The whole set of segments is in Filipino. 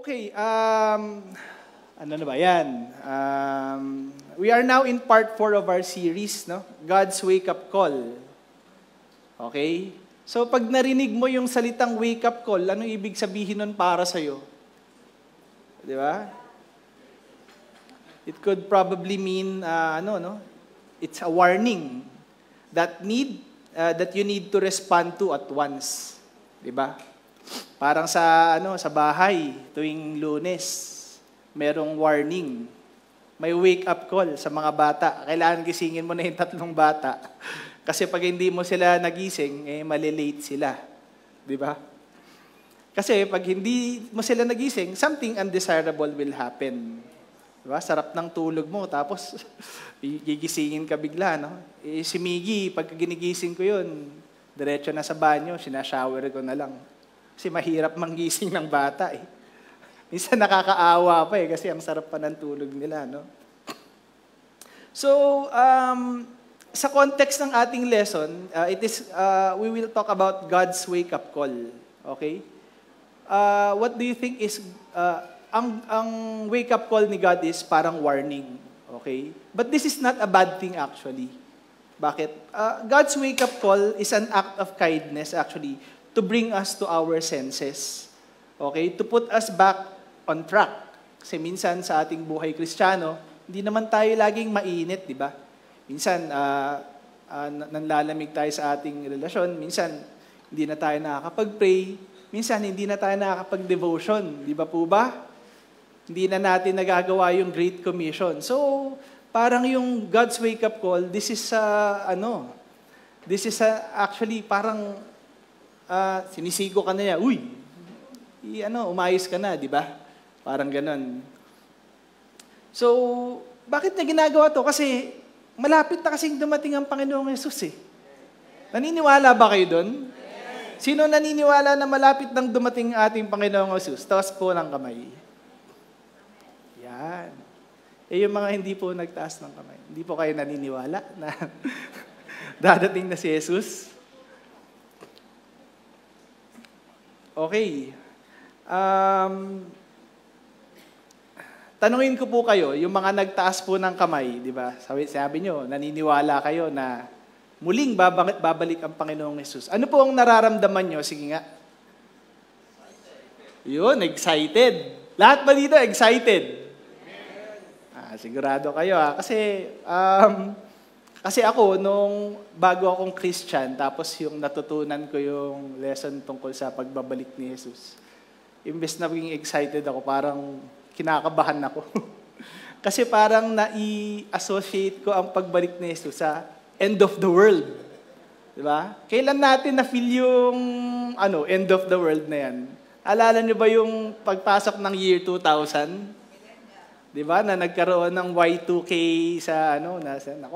Okay, ano na ba yan? We are now in part 4 of our series, no? God's Wake-up Call. Okay? So pag narinig mo yung salitang wake-up call, anong ibig sabihin nun para sa'yo? Di ba? It could probably mean, it's a warning that you need to respond to at once. Di ba? Parang sa bahay tuwing Lunes, merong warning. May wake-up call sa mga bata. Kailangan gisingin mo na yung 3 bata. Kasi pag hindi mo sila nagising, malilate sila. Di ba? Kasi pag hindi mo sila nagising, something undesirable will happen. Di ba? Sarap ng tulog mo, tapos gigisingin ka bigla, no? Si Miggy, pag ginigising ko yun, diretso na sa banyo, sinashower ko na lang. Kasi mahirap manggising ng bata eh. Minsan nakakaawa pa kasi ang sarap pa ng tulog nila, no? So, sa context ng ating lesson, we will talk about God's wake-up call. Okay? What do you think is, ang wake-up call ni God is parang warning. Okay? But this is not a bad thing actually. Bakit? God's wake-up call is an act of kindness actually to bring us to our senses. Okay? To put us back on track. Kasi minsan sa ating buhay Kristiyano, hindi naman tayo laging mainit, di ba? Minsan, nanlalamig tayo sa ating relasyon. Minsan, hindi na tayo nakakapag-pray. Minsan, hindi na tayo nakakapag-devotion. Di ba po ba? Hindi na natin nagagawa yung Great Commission. So, parang yung God's wake-up call, this is actually parang sinisigo ka na niya, umayos ka na, di ba? Parang ganon. So, bakit niya ginagawa to? Kasi, malapit na kasing dumating ang Panginoong Yesus eh. Naniniwala ba kayo doon? Sino naniniwala na malapit nang dumating ating Panginoong Yesus? Taas po ng kamay. Yan. Yung mga hindi po nagtaas ng kamay. Hindi po kayo naniniwala na dadating na si Jesus? Okay. Tanungin ko po kayo, yung mga nagtaas po ng kamay, di ba? Sabi nyo, naniniwala kayo na muling babalik ang Panginoong Yesus. Ano po ang nararamdaman nyo? Sige nga. Yun, excited. Lahat ba dito excited? Sigurado kayo Kasi ako, bago akong Christian, tapos yung natutunan ko yung lesson tungkol sa pagbabalik ni Jesus, imbes na maging excited ako, parang kinakabahan ako. Kasi parang nai-associate ko ang pagbalik ni Jesus sa end of the world. Diba? Kailan natin na-feel yung end of the world na yan? Alala niyo ba yung pagpasok ng year 2000? Diba? Na nagkaroon ng Y2K sa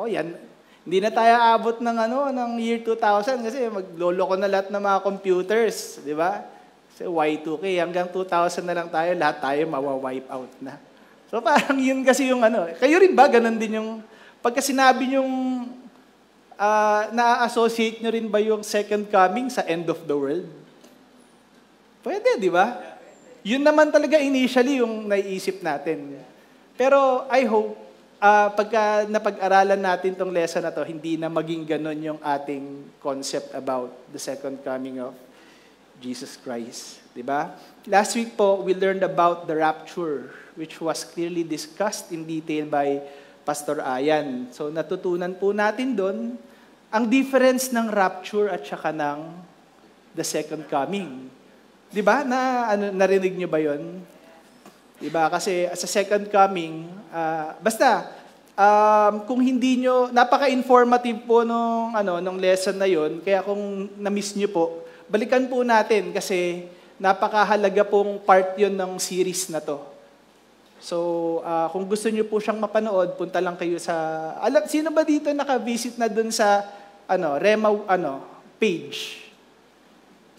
yan. Hindi na tayo abot ng year 2000 kasi magloloko na lahat ng mga computers, di ba? Kasi Y2K, hanggang 2000 na lang tayo, lahat tayo mawa-wipe out na. So parang yun kasi yung Kayo rin ba, ganun din yung, pagka sinabi yung, na-associate nyo rin ba yung second coming sa end of the world? Pwede, di ba? Yun naman talaga initially yung naiisip natin. Pero I hope, pagka napag-aralan natin tong lesson na to, hindi na maging ganon yung ating concept about the second coming of Jesus Christ. Diba? Last week po, we learned about the rapture, which was clearly discussed in detail by Pastor Ayan. So natutunan po natin doon ang difference ng rapture at saka ng the second coming. Diba? Narinig nyo ba yon? Diba? Kasi sa second coming, kung hindi nyo, napaka-informative po nung lesson na yon, kaya kung na-miss nyo po, balikan po natin kasi napakahalaga pong part yon ng series na to. So, kung gusto nyo po siyang mapanood, punta lang kayo sa, sino ba dito naka-visit na dun sa, Rema, page?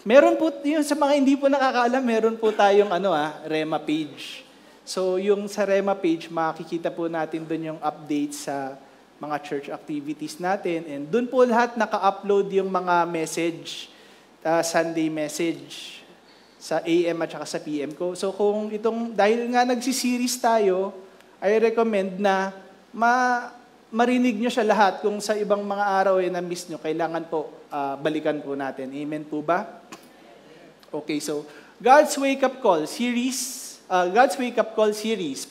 Meron po, yun sa mga hindi po nakakaalam, meron po tayong, Rema page. So, yung sa Rema page, makikita po natin doon yung updates sa mga church activities natin. And doon po lahat naka-upload yung mga message, Sunday message. sa AM at saka sa PM ko. So kung dahil nga nagsiseries tayo, I recommend na marinig nyo siya lahat. Kung sa ibang mga araw na-miss nyo, kailangan po balikan po natin. Amen po ba? Okay, so God's Wake Up Call series,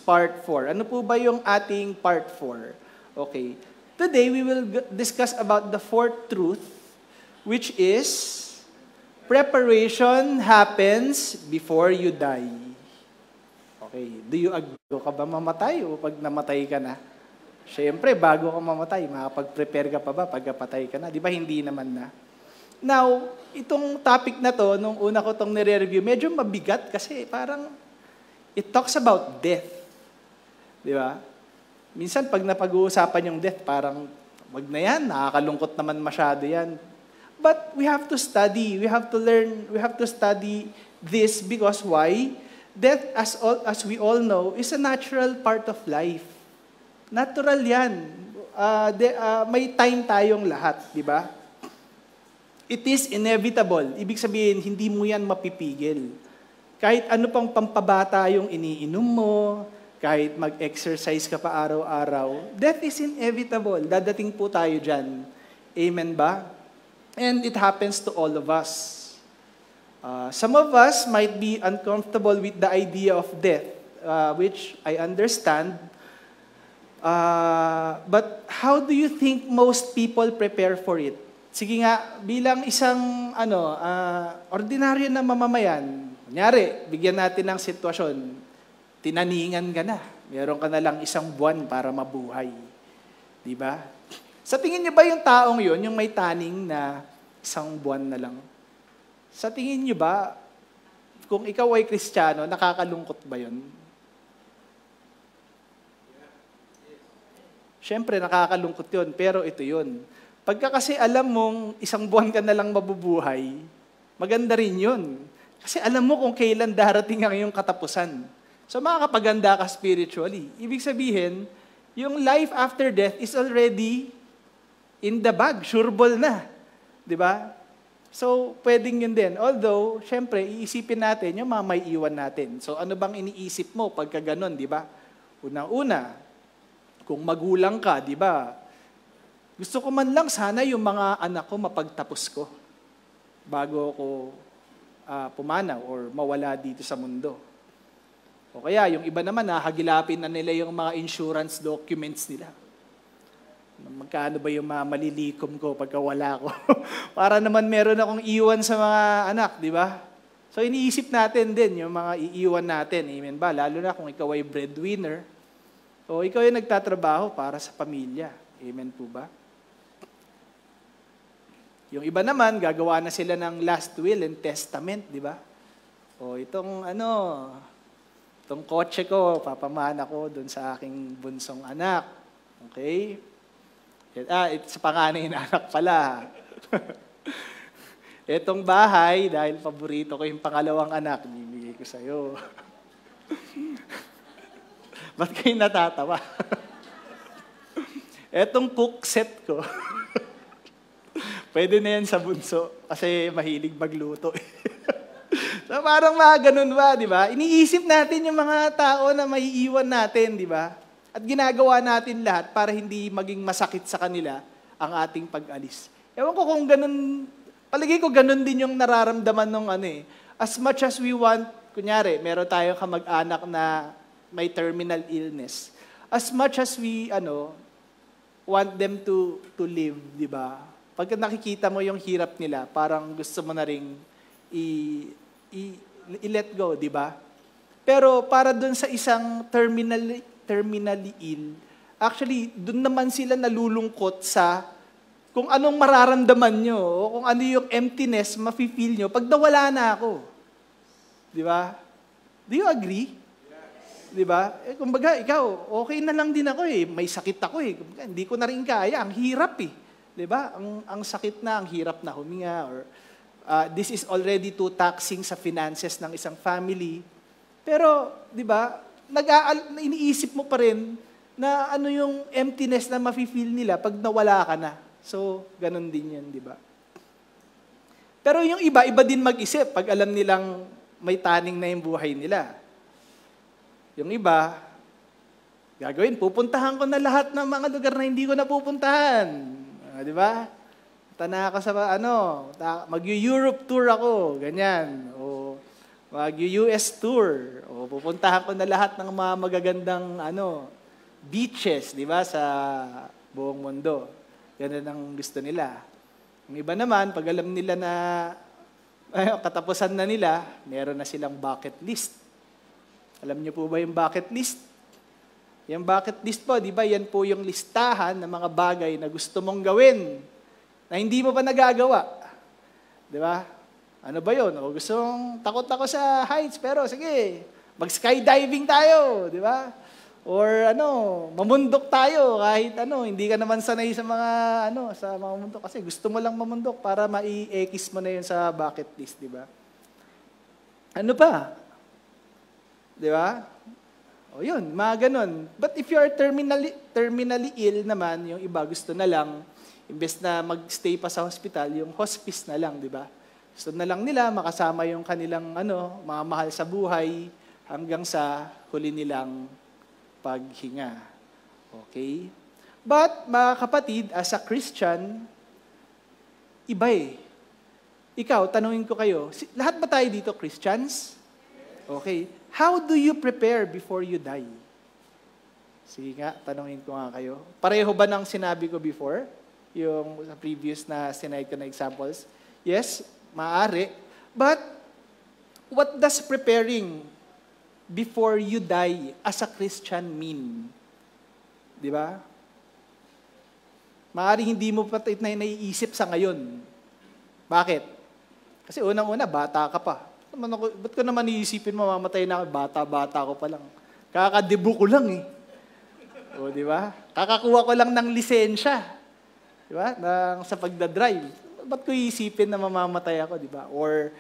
part 4. Ano po ba yung ating part 4? Okay. Today, we will discuss about the fourth truth, which is preparation happens before you die. Okay. Do you agree? Ka ba mamatay o pag namatay ka na? Siyempre, bago ka mamatay, makapag-prepare ka pa ba pagkapatay ka na? Di ba hindi naman na? Now, itong topic na to, nung una ko itong nire-review, medyo mabigat kasi parang it talks about death. Di ba? Minsan, pag napag-uusapan yung death, parang wag na yan, nakakalungkot naman masyado yan. But we have to study, we have to learn, we have to study this because why? Death, as we all know, is a natural part of life. Natural yan. May time tayong lahat, di ba? It is inevitable. Ibig sabihin, hindi mo yan mapipigil. Kahit ano pang pampabata yung iniinom mo, kahit mag-exercise ka pa araw-araw, death is inevitable. Dadating po tayo dyan. Amen ba? And it happens to all of us. Some of us might be uncomfortable with the idea of death, which I understand. But how do you think most people prepare for it? Sige nga, bilang isang ordinaryo na mamamayan, kunyari, bigyan natin ng sitwasyon, tinaningan ka na, meron ka na lang 1 buwan para mabuhay. Di ba? Sa tingin niyo ba yung taong yun, yung may taning na 1 buwan na lang? Sa tingin niyo ba, kung ikaw ay Kristiyano, nakakalungkot ba yun? Siyempre, nakakalungkot yun, pero ito yun. Pagka kasi alam mong 1 buwan ka na lang mabubuhay, maganda rin yun. Kasi alam mo kung kailan darating ang iyong katapusan. So makakapaganda ka spiritually. Ibig sabihin, yung life after death is already in the bag, sureball na. Di ba? So, pwedeng yun din. Although, syempre, iisipin natin yung mga may iwan natin. So, ano bang iniisip mo pagka ganun, di ba? Unang-una, kung magulang ka, di ba? Gusto ko man lang sana yung mga anak ko mapagtapos ko bago ako pumanaw or mawala dito sa mundo. O kaya, yung iba naman, hagilapin na nila yung mga insurance documents nila. Magkano ba yung mga malilikom ko pagka wala ko? Para naman meron akong iwan sa mga anak, di ba? So iniisip natin din yung mga iiwan natin. Amen ba? Lalo na kung ikaw ay breadwinner o ikaw ay nagtatrabaho para sa pamilya. Amen po ba? Yung iba naman, gagawa na sila ng last will and testament, di ba? O itong kotse ko, papamana ko dun sa aking bunsong anak. Okay? Sa panganay na anak pala. Etong bahay, dahil paborito ko yung pangalawang anak, bibigay ko sa'yo. Ba't kayo natatawa? Etong cook set ko, pwede na yan sa bunso kasi mahilig magluto. So parang mga ganun ba, di ba? Iniisip natin yung mga tao na maiiwan natin, di ba? At ginagawa natin lahat para hindi maging masakit sa kanila ang ating pag-alis. Ewan ko kung ganun, palagay ko ganun din yung nararamdaman ng As much as we want, kunyari, meron tayong kamag-anak na may terminal illness. As much as we, want them to live, di ba? Pagka nakikita mo yung hirap nila, parang gusto mo na ring i-let go, di ba? Pero para dun sa isang terminally ill, actually, dun naman sila nalulungkot sa kung anong mararamdaman nyo, o kung ano yung emptiness mafe-feel nyo pag nawala na ako. Di ba? Do you agree? Di ba? Kumbaga, ikaw, okay na lang din ako may sakit ako Kumbaga, hindi ko na rin kaya, ang hirap Di ba? Ang sakit na, ang hirap na huminga, or this is already too taxing sa finances ng isang family. Pero, di ba, iniisip mo pa rin na ano yung emptiness na mafe-feel nila pag nawala ka na. So, ganun din yan, di ba? Pero yung iba din mag-isip pag alam nilang may taning na yung buhay nila. Yung iba, gagawin, pupuntahan ko na lahat ng mga lugar na hindi ko napupuntahan. Di ba? Tana ako sa, mag-Europe tour ako, ganyan. O mag-US tour. O pupuntahan ko na lahat ng mga magagandang, beaches, di ba, sa buong mundo. Ganun ang gusto nila. Yung iba naman, pag alam nila na katapusan na nila, meron na silang bucket list. Alam niyo po ba yung bucket list? Yung bucket list po, di ba, yan po yung listahan ng mga bagay na gusto mong gawin na hindi mo pa nagagawa. Di ba? Ano ba yun? O takot ako sa heights, pero sige, mag-skydiving tayo, di ba? Or mamundok tayo kahit hindi ka naman sanay sa sa mga mundok kasi gusto mo lang mamundok para mai-ekis mo na yun sa bucket list, di ba? Ano pa? Di ba? O yun, mga ganun. But if you are terminally ill naman, yung iba gusto na lang, imbes na mag-stay pa sa hospital, yung hospice na lang, di ba? Gusto na lang nila makasama yung kanilang mga mahal sa buhay hanggang sa huli nilang paghinga. Okay? But, mga kapatid, as a Christian, iba eh. Ikaw, tanungin ko kayo, lahat ba tayo dito Christians? Okay. How do you prepare before you die? Sige nga, tanungin ko nga kayo. Pareho ba ng sinabi ko before? Yung sa previous na sinay ko na examples? Yes, maaari. But, what does preparing before you die as a Christian mean? Di ba? Maaari hindi mo pa na naiisip sa ngayon. Bakit? Kasi unang-una, bata ka pa. Ba't ko naman iisipin mo, mamatay na ako, bata ko pa lang. Kakadebo ko lang eh. O, di ba? Kakakuha ko lang ng lisensya. Di ba? Sa pagdadrive. Ba't ko iisipin na mamamatay ako, di ba? Or,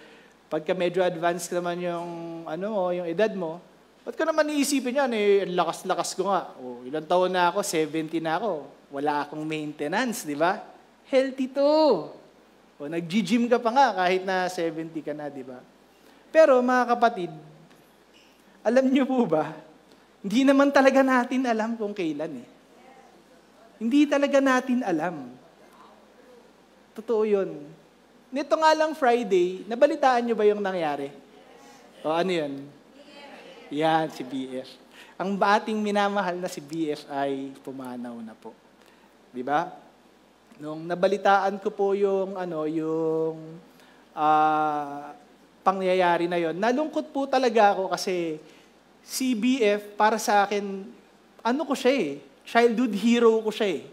pagka medyo advanced naman yung edad mo, ba't ko naman iisipin yan eh, lakas-lakas ko nga. O, ilang taon na ako, 70 na ako. Wala akong maintenance, di ba? Healthy to. O, nag-gym ka pa nga kahit na 70 ka na, di ba? Pero mga kapatid, alam niyo po ba, hindi naman talaga natin alam kung kailan eh. Hindi talaga natin alam. Totoo yun. Nito nga lang Friday, nabalitaan niyo ba yung nangyari? O ano yun? Yan, si BF. Ang ating minamahal na si BF ay pumanaw na po. Di ba? Nung nabalitaan ko po yung pangyayari na yon, nalungkot po talaga ako kasi si BF, para sa akin, ko siya eh, childhood hero ko siya eh.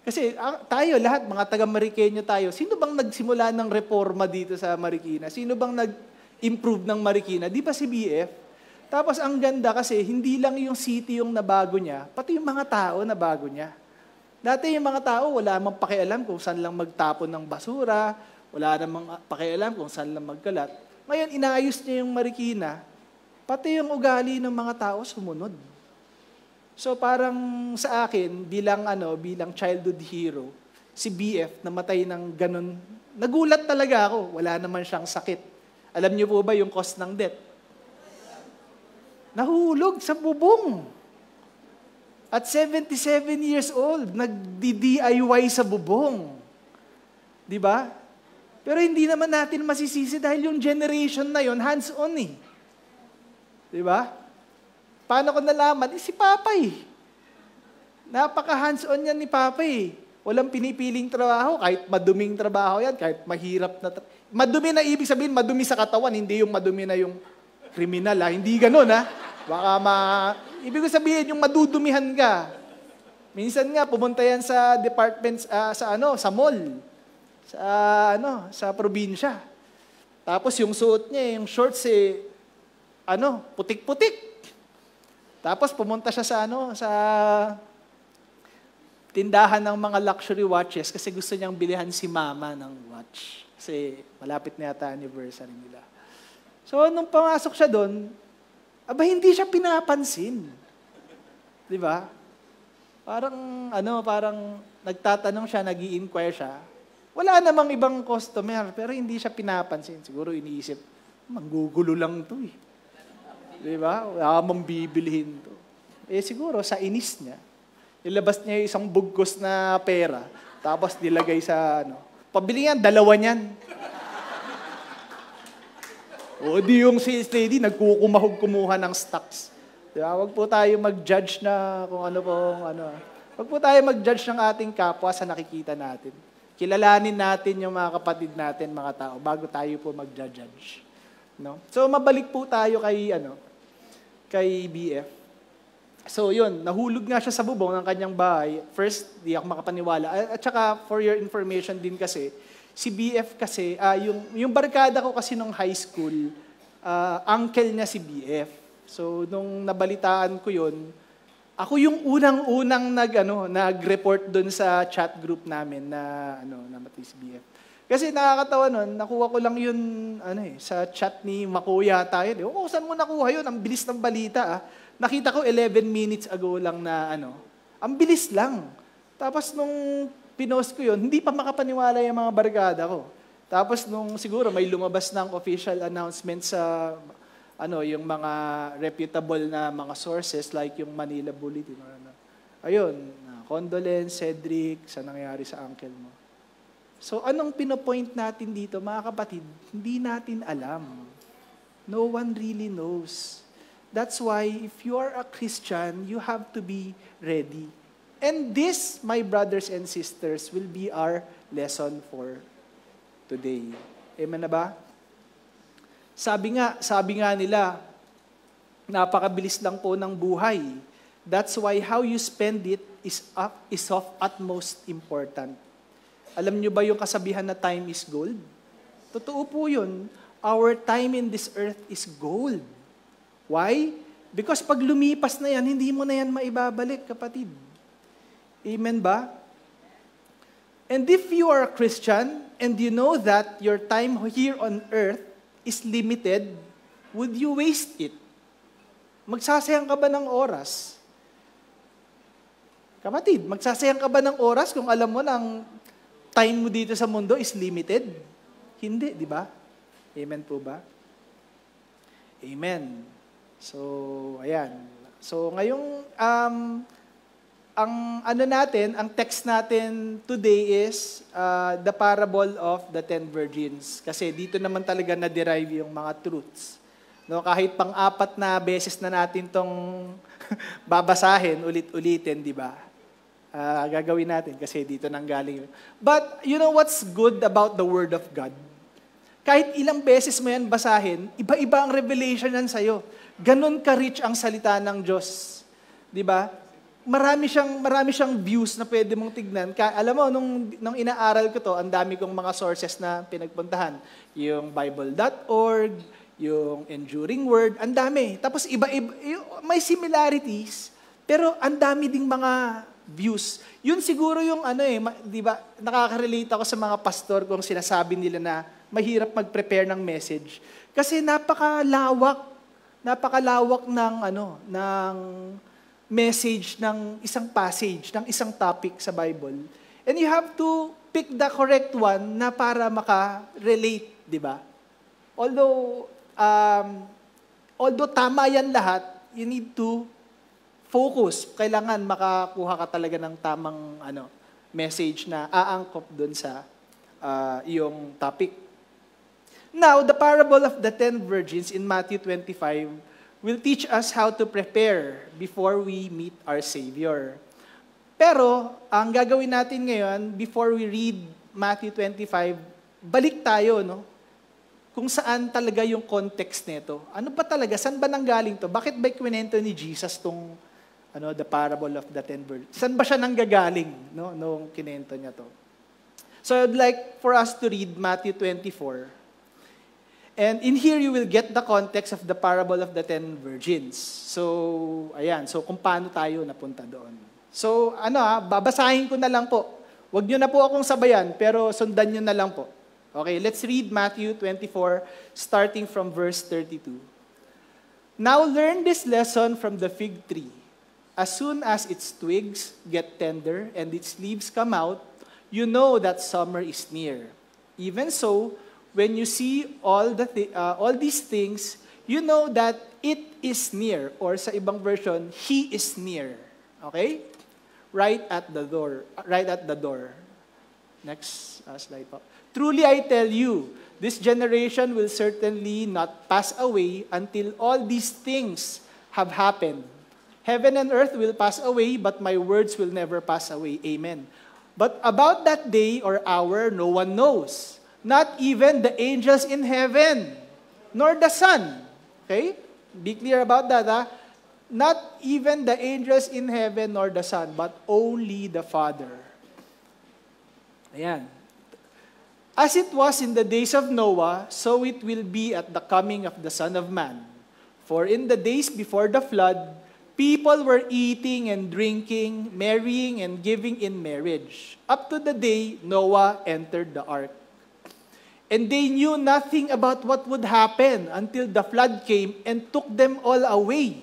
Kasi tayo lahat, mga taga-Mariqueño tayo, sino bang nagsimula ng reforma dito sa Marikina? Sino bang nag-improve ng Marikina? Di ba si BF? Tapos ang ganda kasi, hindi lang yung city yung nabago niya, pati yung mga tao nabago niya. Dati yung mga tao, wala namang pakialam kung saan lang magtapon ng basura, wala namang pakialam kung saan lang magkalat. Ngayon, inaayos niya yung Marikina, pati yung ugali ng mga tao sumunod. So parang sa akin, bilang childhood hero, si BF namatay ng ganun. Nagulat talaga ako, wala naman siyang sakit. Alam niyo po ba yung cause ng death? Nahulog sa bubong. At 77 years old, nagdi-DIY sa bubong. Di ba? Pero hindi naman natin masisisi dahil yung generation na yon hands-on eh. Di ba? Paano ko nalaman? Si Papa eh. Napaka-hands-on yan ni Papa eh. Walang pinipiling trabaho, kahit maduming trabaho yan, kahit mahirap na madumi na ibig sabihin, madumi sa katawan, hindi yung madumi na yung kriminal ha. Hindi ganun ha. Baka ibig sabihin yung madudumihan ka. Minsan nga pumunta yan sa departments sa mall. Sa probinsya. Tapos yung suot niya, yung shorts putik-putik. Tapos pumunta siya sa tindahan ng mga luxury watches kasi gusto niyang bilihan si mama ng watch. Kasi malapit na yata anniversary nila. So nung pumasok siya doon, hindi siya pinapansin. 'Di ba? Parang nagtatanong siya, nag-i-inquire siya. Wala namang ibang customer, pero hindi siya pinapansin. Siguro iniisip, Manggugulo lang to eh. Di ba? Wala mong bibilihin to. Siguro sa inis niya, ilabas niya yung isang bugkos na pera, tapos nilagay sa pabili yan, 2 niyan. O di yung sales lady, kumuha ng stocks. Di ba? Huwag po tayo mag-judge na kung ano pong Huwag po tayo mag-judge ng ating kapwa sa nakikita natin. Kilalanin natin yung mga kapatid natin, mga tao, bago tayo po mag-judge. No? So, mabalik po tayo kay BF. So, yun, nahulog nga siya sa bubong ng kanyang bahay. First, di ako makapaniwala. At saka, for your information din kasi, si BF kasi, yung barkada ko kasi nung high school, uncle niya si BF. So, nung nabalitaan ko yun, ako yung unang-unang nag-report doon sa chat group namin na namatay si BF. Kasi nakakatawa nun, nakuha ko lang yun sa chat ni Makuya tayo. Saan mo nakuha yun? Ang bilis ng balita. Nakita ko 11 minutes ago lang na ang bilis lang. Tapos nung pinost ko yun, hindi pa makapaniwala yung mga barkada ko. Tapos nung siguro may lumabas ng official announcement sa yung mga reputable na mga sources like yung Manila Bulletin. Ayun, condolence, Cedric, sa nangyari sa uncle mo. So anong pinopoint natin dito, mga kapatid? Hindi natin alam. No one really knows. That's why if you are a Christian, you have to be ready. And this, my brothers and sisters, will be our lesson for today. Amen na ba? Sabi nga nila, napakabilis lang po ng buhay. That's why how you spend it is of utmost important. Alam nyo ba yung kasabihan na time is gold? Totoo po yun. Our time in this earth is gold. Why? Because pag lumipas na yan, hindi mo na yan maibabalik, kapatid. Amen ba? And if you are a Christian, and you know that your time here on earth is limited, would you waste it? Magsasayang ka ba ng oras? Kapatid, magsasayang ka ba ng oras kung alam mo na ang time mo dito sa mundo is limited? Hindi, di ba? Amen po ba? Amen. So, ayan. So, ngayong, ang text natin today is the parable of the 10 virgins. Kasi dito naman talaga na-derive yung mga truths. No, kahit pang-4 na beses na natin tong babasahin, ulit-ulitin, di ba? Gagawin natin kasi dito nang galing. But you know what's good about the Word of God? Kahit ilang beses mo yan basahin, iba-iba ang revelation yan sa'yo. Ganon ka-rich ang salita ng Diyos. Di ba? Marami siyang views na pwede mong tignan. Alam mo, nung inaaral ko to, ang dami kong mga sources na pinagpuntahan. Yung Bible.org, yung Enduring Word, ang dami. Tapos iba-iba, may similarities, pero ang dami ding mga views. Yun siguro yung di ba, nakaka-relate ako sa mga pastor kung sinasabi nila na mahirap mag-prepare ng message. Kasi napakalawak ng message ng isang passage, ng isang topic sa Bible. And you have to pick the correct one na para maka-relate, di ba? Although tama yan lahat, you need to focus. Kailangan makakuha ka talaga ng tamang message na aangkop doon sa iyong topic. Now, the parable of the 10 virgins in Matthew 25 will teach us how to prepare before we meet our Savior. Pero, ang gagawin natin ngayon, before we read Matthew 25, balik tayo, no? Kung saan talaga yung context nito. Ano ba talaga? Saan ba nanggaling to? Bakit ba kwento ni Jesus tong the parable of the 10 virgins? Saan ba siya nanggagaling, no? Nung kinento niya to? So, I'd like for us to read Matthew 24. And in here, you will get the context of the parable of the 10 virgins. So, ayan. So, kung paano tayo napunta doon. So, babasahin ko na lang po. Huwag nyo na po akong sabayan, pero sundan nyo na lang po. Okay, let's read Matthew 24, starting from verse 32. Now learn this lesson from the fig tree. As soon as its twigs get tender and its leaves come out, you know that summer is near. Even so, when you see all these things, you know that it is near, or sa ibang version, He is near. Okay? Right at the door. Right at the door. Next slide po. Truly I tell you, this generation will certainly not pass away until all these things have happened. Heaven and earth will pass away, but my words will never pass away. Amen. But about that day or hour, no one knows. Not even the angels in heaven, nor the Son. Okay? Be clear about that, ha? Not even the angels in heaven nor the Son, but only the Father. Ayan. As it was in the days of Noah, so it will be at the coming of the Son of Man. For in the days before the flood, people were eating and drinking, marrying and giving in marriage, up to the day Noah entered the ark. And they knew nothing about what would happen until the flood came and took them all away.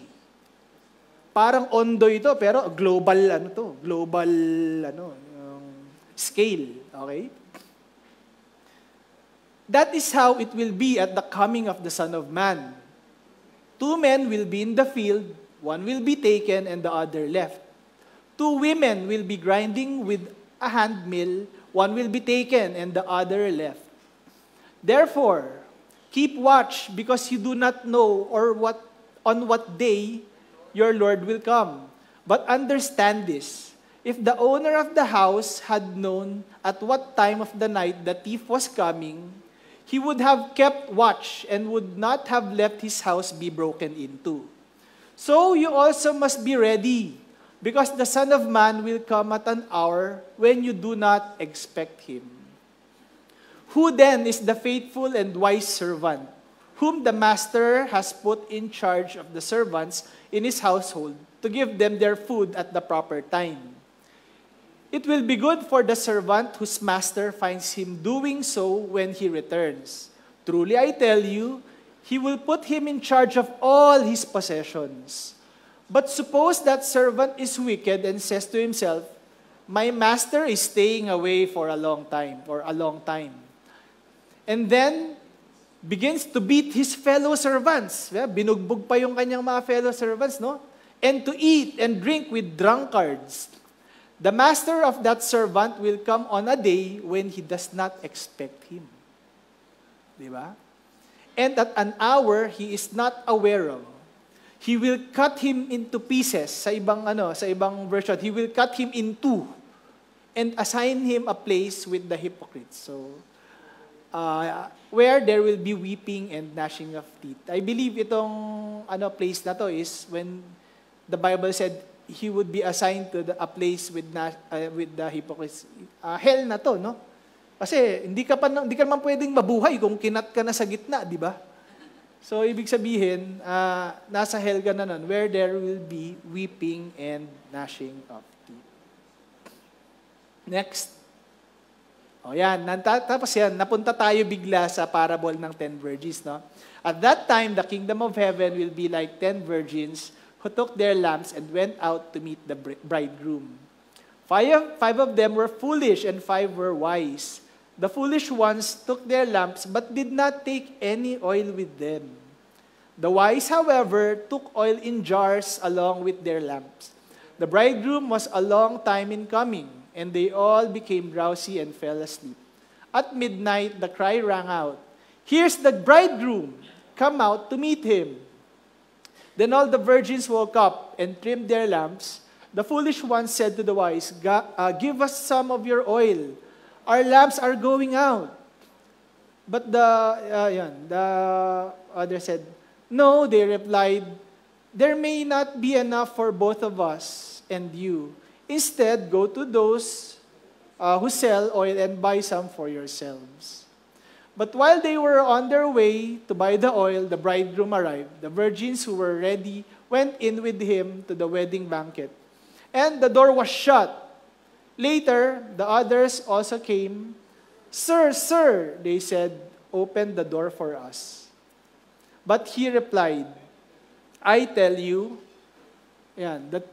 Parang ondo ito, pero global scale, okay? That is how it will be at the coming of the Son of Man. 2 men will be in the field, one will be taken and the other left. 2 women will be grinding with a handmill, one will be taken and the other left. Therefore, keep watch, because you do not know on what day your Lord will come. But understand this, if the owner of the house had known at what time of the night the thief was coming, he would have kept watch and would not have let his house be broken into. So you also must be ready, because the Son of Man will come at an hour when you do not expect him. Who then is the faithful and wise servant, whom the master has put in charge of the servants in his household to give them their food at the proper time? It will be good for the servant whose master finds him doing so when he returns. Truly I tell you, he will put him in charge of all his possessions. But suppose that servant is wicked and says to himself, my master is staying away for a long time, and then begins to beat his fellow servants. Binugbog pa yung kanyang mga fellow servants, no? And to eat and drink with drunkards. The master of that servant will come on a day when he does not expect him. Diba? And at an hour he is not aware of. He will cut him into pieces. Sa ibang version, he will cut him in two and assign him a place with the hypocrites. So, where there will be weeping and gnashing of teeth. I believe itong place na to is when the Bible said he would be assigned to a place with the hypocrites. Hell na to, no? Kasi hindi ka naman pwedeng mabuhay kung kinat ka na sa gitna, di ba? So ibig sabihin, nasa hell ka na nun, where there will be weeping and gnashing of teeth. Next. O yan, tapos yan, napunta tayo bigla sa parable ng 10 virgins, no? At that time, the kingdom of heaven will be like 10 virgins who took their lamps and went out to meet the bridegroom. Five of them were foolish and 5 were wise. The foolish ones took their lamps but did not take any oil with them. The wise, however, took oil in jars along with their lamps. The bridegroom was a long time in coming, and they all became drowsy and fell asleep. At midnight, the cry rang out, "Here's the bridegroom! Come out to meet him." Then all the virgins woke up and trimmed their lamps. The foolish ones said to the wise, "Give us some of your oil. Our lamps are going out." But the other said, "No," they replied, "there may not be enough for both of us and you. Instead, go to those who sell oil and buy some for yourselves." But while they were on their way to buy the oil, the bridegroom arrived. The virgins who were ready went in with him to the wedding banquet, and the door was shut. Later, the others also came. "Sir, sir," they said, "open the door for us." But he replied, I tell you the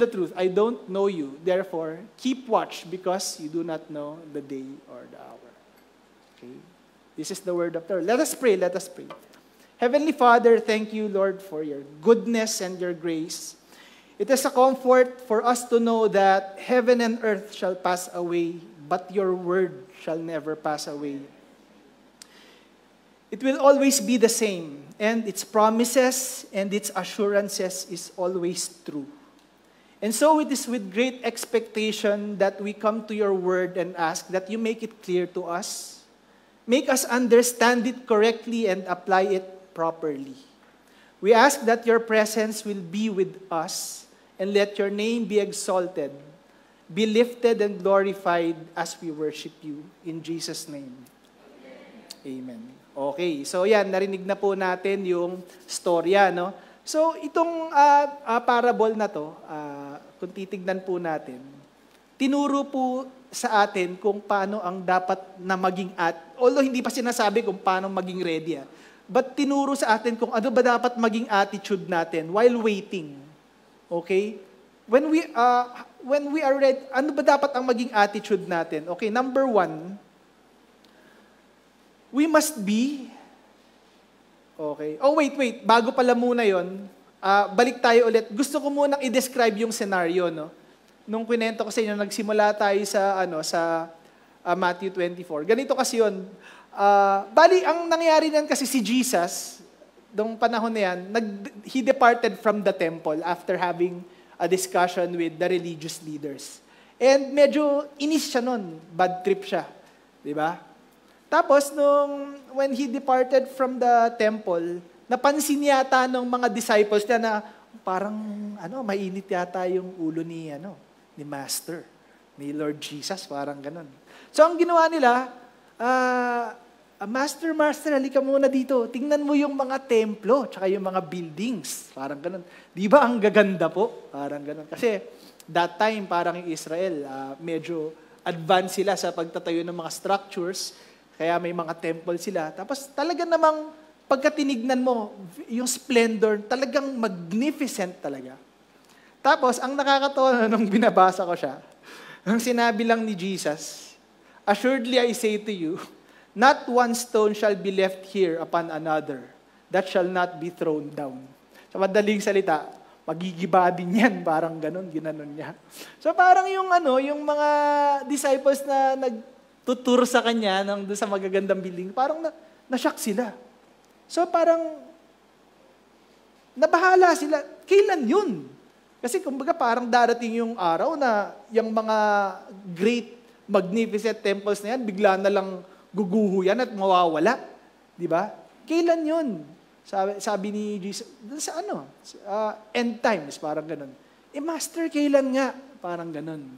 truth, I don't know you. Therefore, keep watch, because you do not know the day or the hour. Okay? This is the word of the Lord. Let us pray, let us pray. Heavenly Father, thank you, Lord, for your goodness and your grace. It is a comfort for us to know that heaven and earth shall pass away, but your word shall never pass away. It will always be the same, and its promises and its assurances is always true. And so it is with great expectation that we come to your word and ask that you make it clear to us. Make us understand it correctly and apply it properly. We ask that your presence will be with us and let your name be exalted, be lifted and glorified as we worship you. In Jesus' name. Amen. Okay, so yan, narinig na po natin yung storya, no? So itong parable na to, kung titignan po natin, tinuro po sa atin kung paano ang dapat na maging although hindi pa sinasabi kung paano maging ready, but tinuro sa atin kung ano ba dapat maging attitude natin while waiting. Okay? When we are ready, ano ba dapat ang maging attitude natin? Okay, number 1, we must be, okay. Oh, wait. Bago pala muna yon, balik tayo ulit. Gusto ko munang i-describe yung scenario, no? Nung kwento ko sa inyo, nagsimula tayo sa Matthew 24. Ganito kasi yun. Bali, ang nangyari niyan kasi si Jesus, nung panahon na yan, he departed from the temple after having a discussion with the religious leaders. And medyo inis siya nun. Bad trip siya. Diba? Tapos, when he departed from the temple, napansin yata ng mga disciples niya na parang, mainit yata yung ulo ni Master, ni Lord Jesus, parang ganun. So, ang ginawa nila, Master, halika muna dito. Tingnan mo yung mga templo, tsaka yung mga buildings. Parang ganun. Di ba ang gaganda po? Parang ganun. Kasi, that time, parang yung Israel, medyo advanced sila sa pagtatayo ng mga structures, kaya may mga temple sila. Tapos, talaga namang, pagka tinignan mo, yung splendor, talagang magnificent talaga. Tapos, ang nakakatawa nung binabasa ko siya, ang sinabi lang ni Jesus, "Assuredly I say to you, not one stone shall be left here upon another, that shall not be thrown down." Sa madaling salita, magigiba din yan, parang ganun, ginanon niya. So parang yung mga disciples na nagtuturo sa kanya doon sa magagandang building, parang na-shock sila. So parang nabahala sila. Kailan yun? Kasi kumbaga parang darating yung araw na yung mga great, magnificent temples na yan, bigla na lang guguho yan at mawawala. Di ba? Kailan yun? Sabi ni Jesus, sa end times, parang ganun. Master, kailan nga? Parang ganun.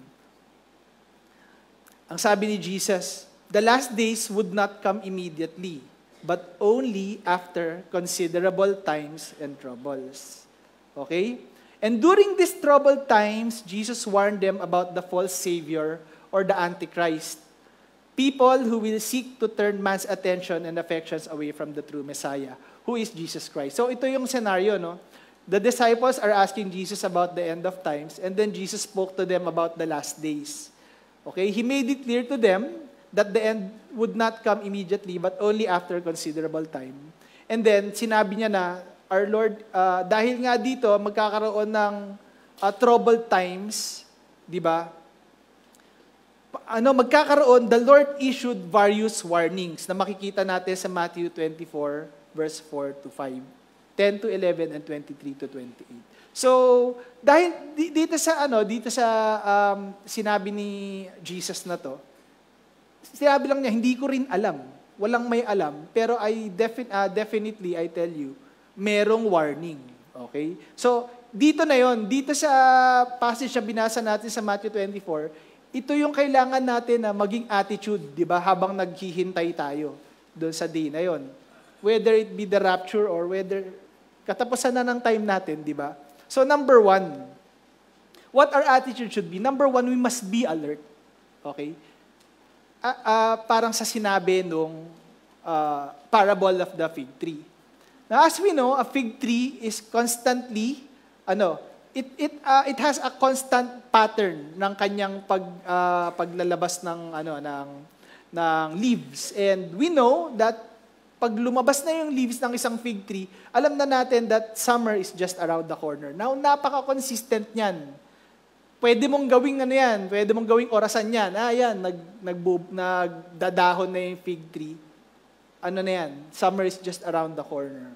Ang sabi ni Jesus, the last days would not come immediately, but only after considerable times and troubles. Okay? And during these troubled times, Jesus warned them about the false Savior or the Antichrist. People who will seek to turn man's attention and affections away from the true Messiah, who is Jesus Christ. So ito yung scenario, no? The disciples are asking Jesus about the end of times, and then Jesus spoke to them about the last days. Okay? He made it clear to them that the end would not come immediately, but only after considerable time. And then, sinabi niya na, our Lord, dahil nga dito, magkakaroon ng troubled times, di ba? Magkakaroon, the Lord issued various warnings na makikita natin sa Matthew 24, verse 4 to 5, 10 to 11, and 23 to 28. So, dahil dito sa sinabi ni Jesus na to, sinabi lang niya, hindi ko rin alam. Walang may alam. Pero definitely, I tell you, merong warning. Okay? So, dito na yon, dito sa passage na binasa natin sa Matthew 24, ito yung kailangan natin na maging attitude, di ba, habang naghihintay tayo doon sa day na yon. Whether it be the rapture or whether katapusan na ng time natin, di ba? So, number 1, what our attitude should be? Number 1, we must be alert. Okay? Parang sa sinabi nung parable of the fig tree. Now, as we know, a fig tree is constantly, it has a constant pattern ng kanyang paglalabas ng ng leaves. And we know that pag lumabas na yung leaves ng isang fig tree, alam na natin that summer is just around the corner. Now, napaka-consistent niyan. Pwede mong gawing ano yan, pwede mong gawing orasan yan. Yan, nagdadahon na yung fig tree. Ano na yan, summer is just around the corner.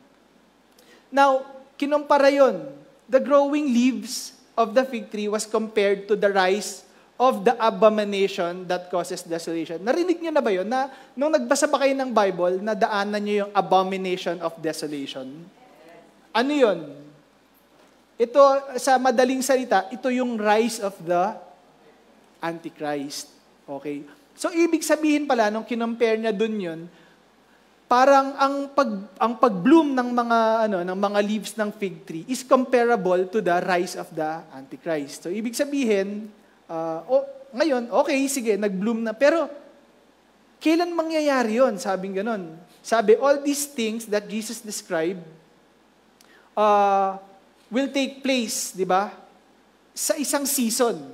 Now, kinumpara yun. The growing leaves of the fig tree was compared to the rise of the abomination that causes desolation. Narinig niyo na ba yun? Na, nung nagbasa ba kayo ng Bible, nadaanan niyo yung abomination of desolation? Ano yun? Ito, sa madaling salita, ito yung rise of the Antichrist. Okay? So, ibig sabihin pala, nung kinompare niya dun yun, parang ang pag-bloom ng mga leaves ng fig tree is comparable to the rise of the Antichrist. So, ibig sabihin, ngayon, okay, sige, nag-bloom na. Pero, kailan mangyayari yon? Sabing ganon. Sabi, all these things that Jesus described will take place, di ba? Sa isang season.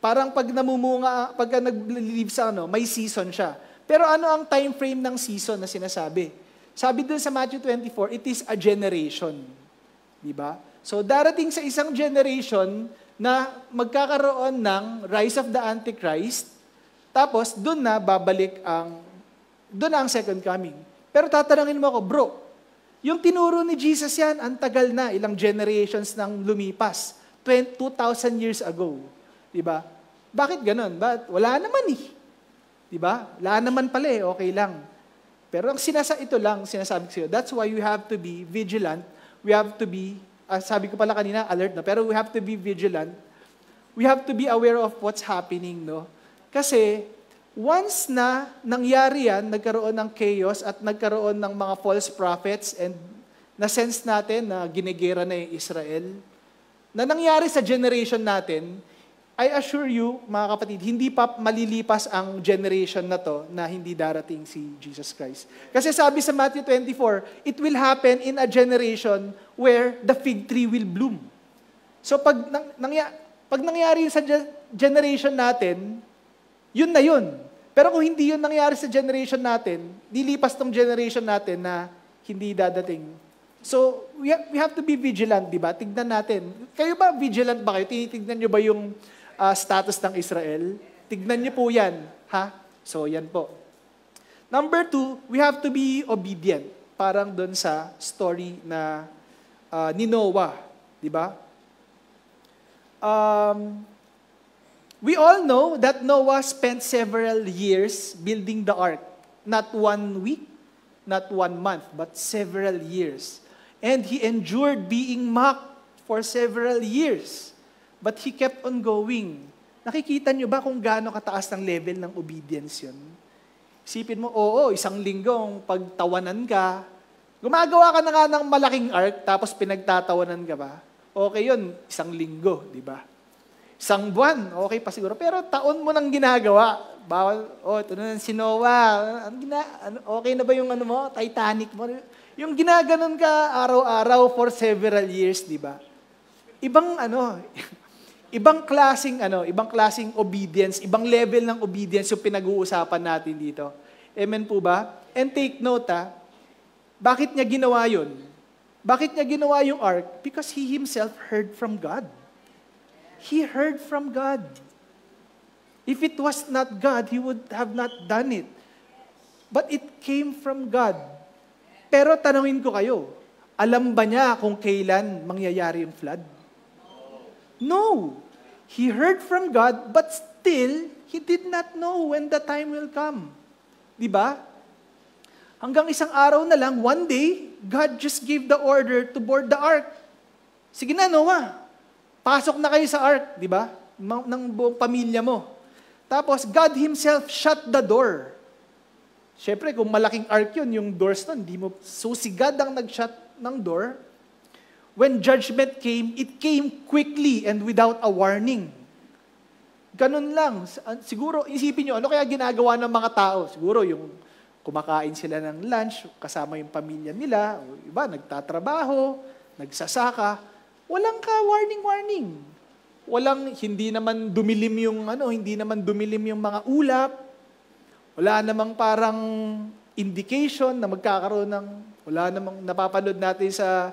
Parang pag namumunga, pag nag-leave sa may season siya. Pero ano ang time frame ng season na sinasabi? Sabi dun sa Matthew 24, it is a generation. Di ba? So, darating sa isang generation na magkakaroon ng rise of the Antichrist, tapos doon na babalik doon na ang second coming. Pero tatanungin mo ako, bro, yung tinuro ni Jesus yan, ang tagal na, ilang generations nang lumipas, 2,000 years ago. Diba? Bakit ganun? Wala naman eh. Diba? Wala naman pala eh, okay lang. Pero ito lang, sinasabi ko sa'yo, that's why you have to be vigilant, we have to be sabi ko pala kanina, alert na. Pero we have to be vigilant. We have to be aware of what's happening, no? Kasi, once na nangyari yan, nagkaroon ng chaos at nagkaroon ng mga false prophets and na-sense natin na ginigera na yung Israel, na nangyari sa generation natin, I assure you, mga kapatid, hindi pa malilipas ang generation na to na hindi darating si Jesus Christ. Kasi sabi sa Matthew 24, it will happen in a generation where the fig tree will bloom. So pag nangyari sa generation natin, yun na yun. Pero kung hindi yun nangyari sa generation natin, dilipas tong generation natin na hindi dadating. So we have to be vigilant, di ba? Tignan natin. Kayo ba vigilant ba kayo? Tinitignan nyo ba yung status ng Israel? Tignan niyo po yan. Ha? So, yan po. Number 2, we have to be obedient. Parang doon sa story na ni Noah. Di ba? We all know that Noah spent several years building the ark. Not 1 week, not 1 month, but several years. And he endured being mocked for several years. But he kept on going. Nakikita nyo ba kung gaano kataas ng level ng obedience yun? Isipin mo, isang linggong pagtawanan ka, gumagawa ka na nga ng malaking ark, tapos pinagtatawanan ka ba? Okay yun, isang linggo, di ba? Isang buwan, okay pa siguro. Pero taon mo nang ginagawa. Bawal, ito na si Noah. Okay na ba yung Titanic mo? Yung ginaganon ka araw-araw for several years, di ba? Ibang klaseng obedience, ibang level ng obedience yung pinag-uusapan natin dito. Amen po ba? And take note, bakit niya ginawa yun? Bakit niya ginawa yung ark? Because he himself heard from God. He heard from God. If it was not God, he would have not done it. But it came from God. Pero tanungin ko kayo, alam ba niya kung kailan mangyayari yung flood? No. He heard from God, but still, he did not know when the time will come. Di ba? Hanggang isang araw na lang, one day, God just gave the order to board the ark. Sige na, Noah. Pasok na kayo sa ark, di ba? Ng buong pamilya mo. Tapos, God Himself shut the door. Siyempre, kung malaking ark yun, yung doors nun, di mo, so si God ang nag-shut ng door. When judgment came, it came quickly and without a warning. Ganun lang. Siguro, isipin nyo, ano kaya ginagawa ng mga tao? Siguro yung kumakain sila ng lunch, kasama yung pamilya nila, o iba, nagtatrabaho, nagsasaka. Walang ka-warning. Hindi naman dumilim yung mga ulap. Wala namang parang indication na magkakaroon ng, wala namang napapanood natin sa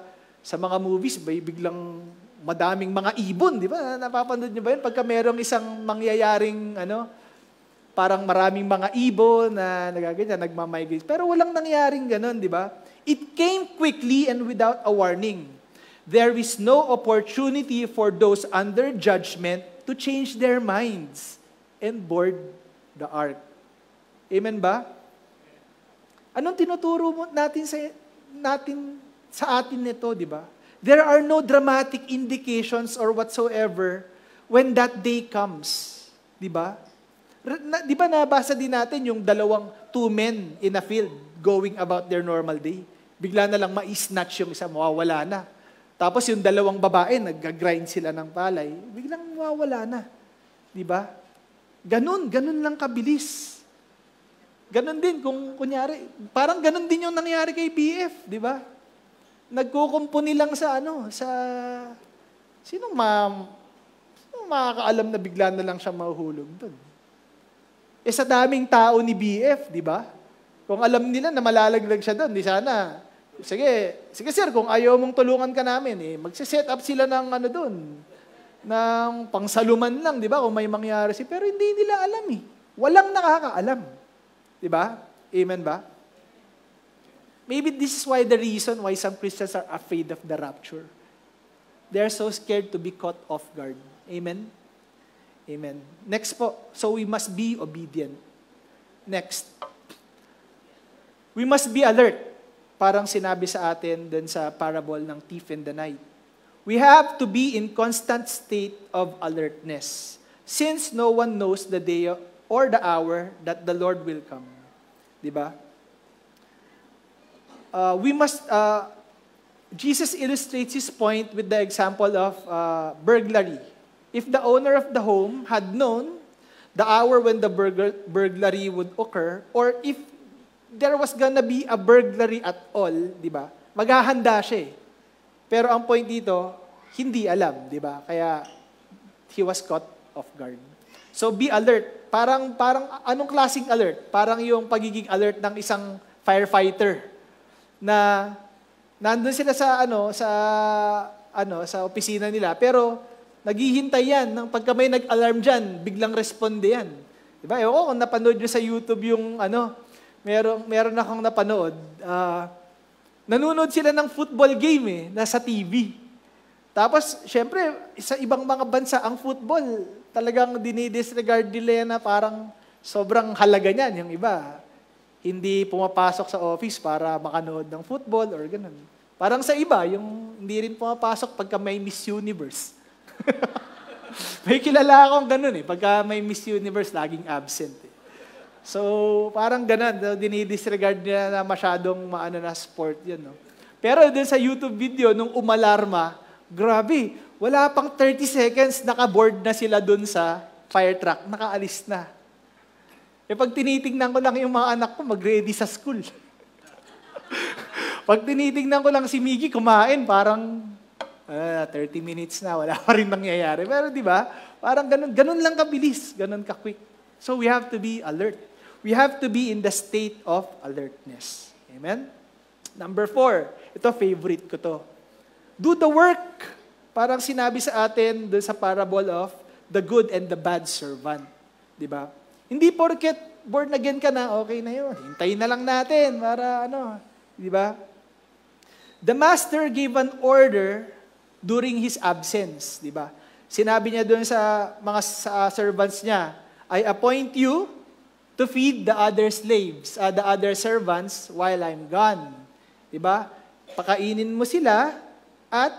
mga movies, biglang madaming mga ibon, di ba? Napapanood niyo ba yun? Pagka merong isang mangyayaring, parang maraming mga ibon na nagaganyan, nagmamigrate. Pero walang nangyaring ganun, di ba? It came quickly and without a warning. There is no opportunity for those under judgment to change their minds and board the ark. Amen ba? Anong tinuturo natin sa atin nito, di ba? There are no dramatic indications or whatsoever when that day comes. Di ba? Di ba nabasa din natin yung two men in a field going about their normal day? Bigla na lang ma-snatch yung isa, mawawala na. Tapos yung 2 babae, nag-grind sila ng palay, biglang mawawala na. Di ba? Ganun lang kabilis. Ganun din, kung kunyari, parang ganun din yung nangyari kay BF, di ba? Nagkukumpuni lang sino makakaalam na bigla na lang siya mahuhulog doon? Sa daming tao ni BF, di ba? Kung alam nila na malalaglag siya doon, di sana, sige sir, kung ayaw mong tulungan ka namin, magsiset up sila ng doon, ng pangsaluman lang, di ba? Kung may mangyari pero hindi nila alam Walang nakakaalam. Di ba? Amen ba? Maybe this is why the reason why some Christians are afraid of the rapture. They are so scared to be caught off guard. Amen? Amen. Next po, so we must be obedient. Next. We must be alert. Parang sinabi sa atin dun sa parable ng thief in the night. We have to be in constant state of alertness, since no one knows the day or the hour that the Lord will come. Diba? Jesus illustrates his point with the example of burglary. If the owner of the home had known the hour when the burglary would occur, or if there was gonna be a burglary at all, di ba? Maghahanda siya. Pero ang point dito, hindi alam, di ba? Kaya he was caught off guard. So be alert. Parang anong klaseng alert? Parang yung pagiging alert ng isang firefighter na nandun sila sa opisina nila, pero naghihintay yan ng pagka may nag-alarm dyan, biglang responde yan. Diba? Ewan ko kung napanood nyo sa YouTube yung meron akong napanood. Nanonood sila ng football game nasa TV. Tapos, syempre, sa ibang mga bansa, ang football, talagang dinidisregard nila na parang sobrang halaga niyan. Yung iba, hindi pumapasok sa office para makanood ng football or ganun. Parang sa iba, yung hindi rin pumapasok pagka may Miss Universe. May kilala akong ganun pagka may Miss Universe, laging absent So, parang ganun, dinidisregard nila na masyadong na sport yun. No? Pero dun sa YouTube video, nung umalarma, grabe, wala pang 30 seconds, naka-board na sila dun sa fire truck, nakaalis na. Pag tinitingnan ko lang yung mga anak ko, mag-ready sa school. Pag tinitingnan ko lang si Miggy kumain, parang 30 minutes na, wala pa rin nangyayari. Pero di ba, parang ganun lang kabilis, ganun ka-quick. So we have to be alert. We have to be in the state of alertness. Amen? Number 4, ito favorite ko to. Do the work. Parang sinabi sa atin doon sa parable of the good and the bad servant. Di ba? Hindi porket born again ka na, okay na yun. Hintayin na lang natin para di ba? The master gave an order during his absence, di ba? Sinabi niya doon sa mga servants niya, I appoint you to feed the other slaves, the other servants while I'm gone. Di ba? Pakainin mo sila at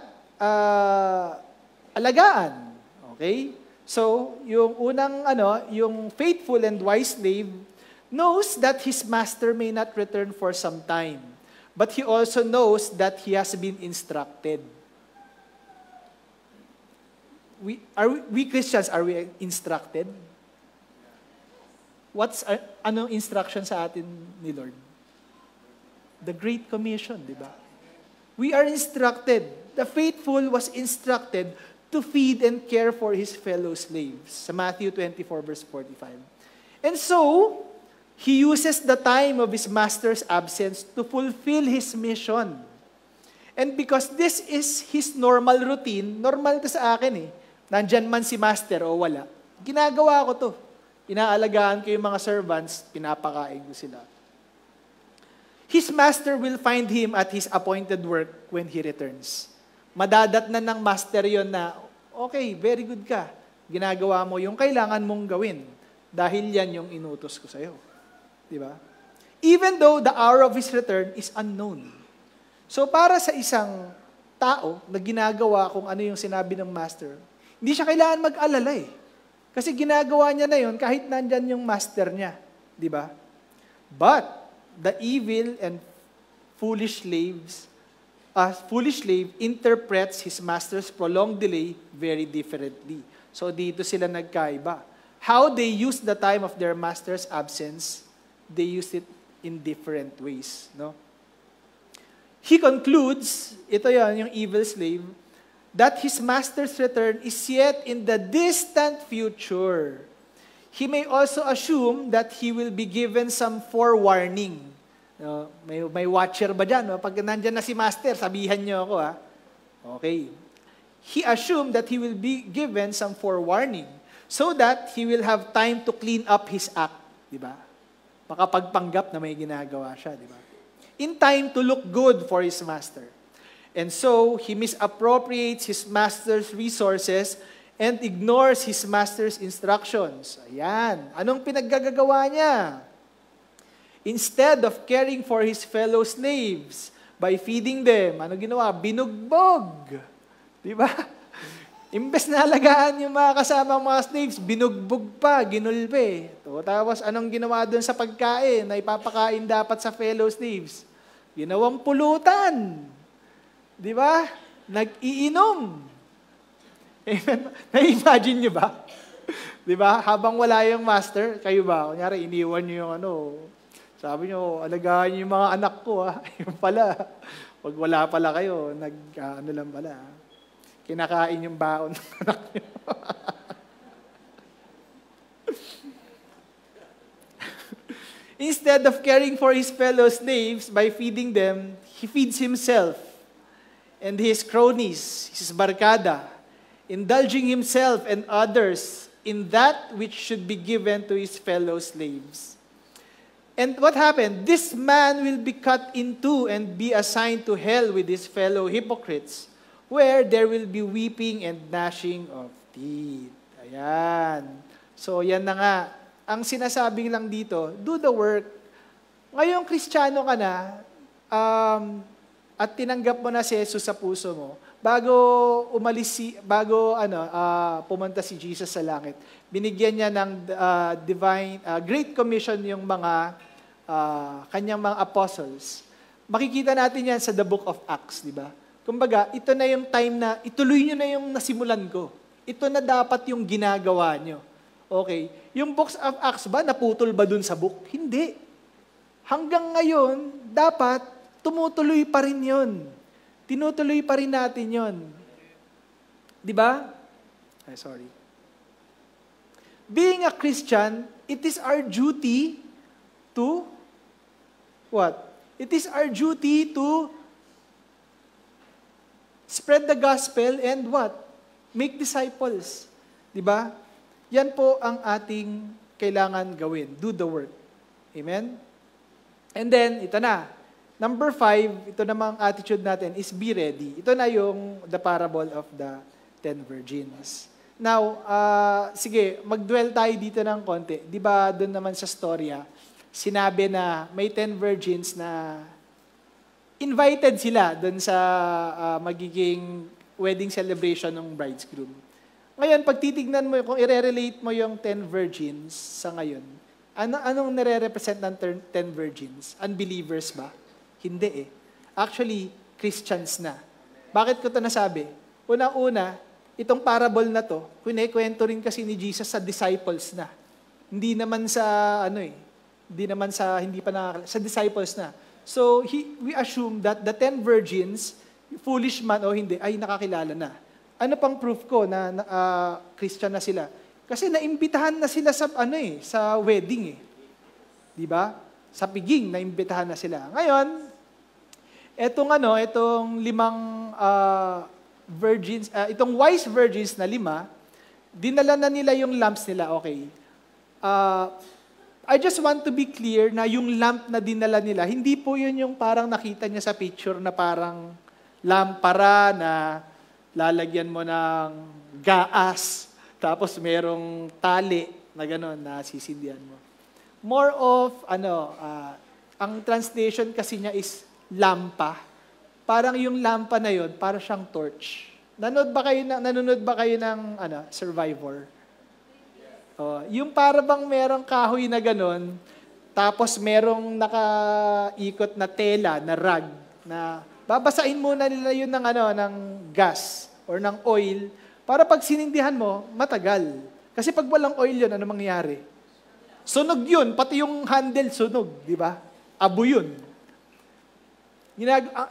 alagaan. Okay? So, yung unang yung faithful and wise slave knows that his master may not return for some time. But he also knows that he has been instructed. We Christians, are we instructed? Anong instruction sa atin ni Lord? The Great Commission, di ba? We are instructed. The faithful was instructed to feed and care for his fellow slaves. Sa Matthew 24, verse 45. And so, He uses the time of his master's absence to fulfill his mission. And because this is his normal routine, normal to sa akin nandyan man si master o wala, ginagawa ko to. Inaalagaan ko yung mga servants, pinapakain ko sila. His master will find him at his appointed work when he returns. Madadatnan ng master yon na, okay, very good ka. Ginagawa mo yung kailangan mong gawin dahil yan yung inutos ko sa'yo. Di ba? Even though the hour of his return is unknown. So para sa isang tao na ginagawa kung ano yung sinabi ng master, hindi siya kailangan mag-alala Kasi ginagawa niya na yun kahit nandyan yung master niya. Di ba? But the evil and foolish slave interprets his master's prolonged delay very differently. So dito sila nagkaiba. How they use the time of their master's absence, they use it in different ways. No? He concludes, ito yan, yung evil slave, that his master's return is yet in the distant future. He may also assume that he will be given some forewarning. May watcher ba dyan? Pag nandyan na si master, sabihan niyo ako. Okay. He assumed that he will be given some forewarning so that he will have time to clean up his act. Diba? Makapagpanggap na may ginagawa siya. Diba? In time to look good for his master. And so, he misappropriates his master's resources and ignores his master's instructions. Ayan. Anong pinaggagawa niya? Instead of caring for his fellow slaves by feeding them, ano ginawa? Binugbog. Di ba? Imbes na alagaan yung mga kasamang mga slaves, binugbog pa, ginulpe. Tapos anong ginawa doon sa pagkain na ipapakain dapat sa fellow slaves? Ginawang pulutan. Di ba? Nag-iinom. Amen. Na-imagine nyo ba? Di ba? Habang wala yung master, kayo ba? Kunyari, iniwan nyo yung sabi nyo, alagaan nyo yung mga anak ko, Yung pala, pag wala pala kayo, lang pala. Kinakain yung baon ng anak nyo. Instead of caring for his fellow slaves by feeding them, he feeds himself and his cronies, his barkada, indulging himself and others in that which should be given to his fellow slaves. And what happened? This man will be cut in two and be assigned to hell with his fellow hypocrites, where there will be weeping and gnashing of teeth. Ayan. So, yan na nga. Ang sinasabing lang dito, do the work. Ngayong Kristiyano ka na, at tinanggap mo na si Jesus sa puso mo, bago pumunta si Jesus sa langit, binigyan niya ng Great Commission yung mga kanyang mga apostles. Makikita natin yan sa the Book of Acts, di ba? Kumbaga, ito na yung time na ituloy nyo na yung nasimulan ko. Ito na dapat yung ginagawa nyo. Okay. Yung Books of Acts ba, naputol ba dun sa book? Hindi. Hanggang ngayon, dapat tumutuloy pa rin yun. Tinutuloy pa rin natin yon. Di ba? Sorry. Being a Christian, it is our duty to what? It is our duty to spread the gospel and what? Make disciples. Di ba? Yan po ang ating kailangan gawin. Do the work. Amen? And then, ito na. Number 5, ito namang attitude natin is be ready. Ito na yung the parable of the 10 virgins. Now, sige, mag-dwell tayo dito ng konti. Di ba doon naman sa storya, sinabi na may 10 virgins na invited sila doon sa magiging wedding celebration ng bridegroom. Ngayon, pag titignan mo, kung i-relate mo yung 10 virgins sa ngayon, anong nare-represent ng 10 virgins? Unbelievers ba? Hindi Actually, Christians na. Bakit ko ito nasabi? Unang-una, itong parable na to, kwento rin kasi ni Jesus sa disciples na. Hindi naman sa, sa disciples na. So, we assume that the 10 virgins, foolish man o hindi, ay nakakilala na. Ano pang proof ko na Christian na sila? Kasi naimbitahan na sila sa, sa wedding Di ba? Sa piging, naimbitahan na sila. Ngayon, itong limang virgins, itong wise virgins na 5, dinala na nila yung lamps nila. Okay. I just want to be clear na yung lamp na dinala nila, hindi po yun yung parang nakita niya sa picture na parang lampara na lalagyan mo ng gaas, tapos merong tali na gano'n na sisindihan mo. More of, ang translation kasi niya is lampa. Parang yung lampa na yun, parang siyang torch. Nanonood ba kayo ng Survivor? Yung para bang merong kahoy na gano'n, tapos merong nakaikot na tela, na rag, na babasain muna nila yun ng gas or ng oil, para pag sinindihan mo, matagal. Kasi pag walang oil yun, ano mangyayari? Sunog yun, pati yung handle sunog, di ba? Abo yun.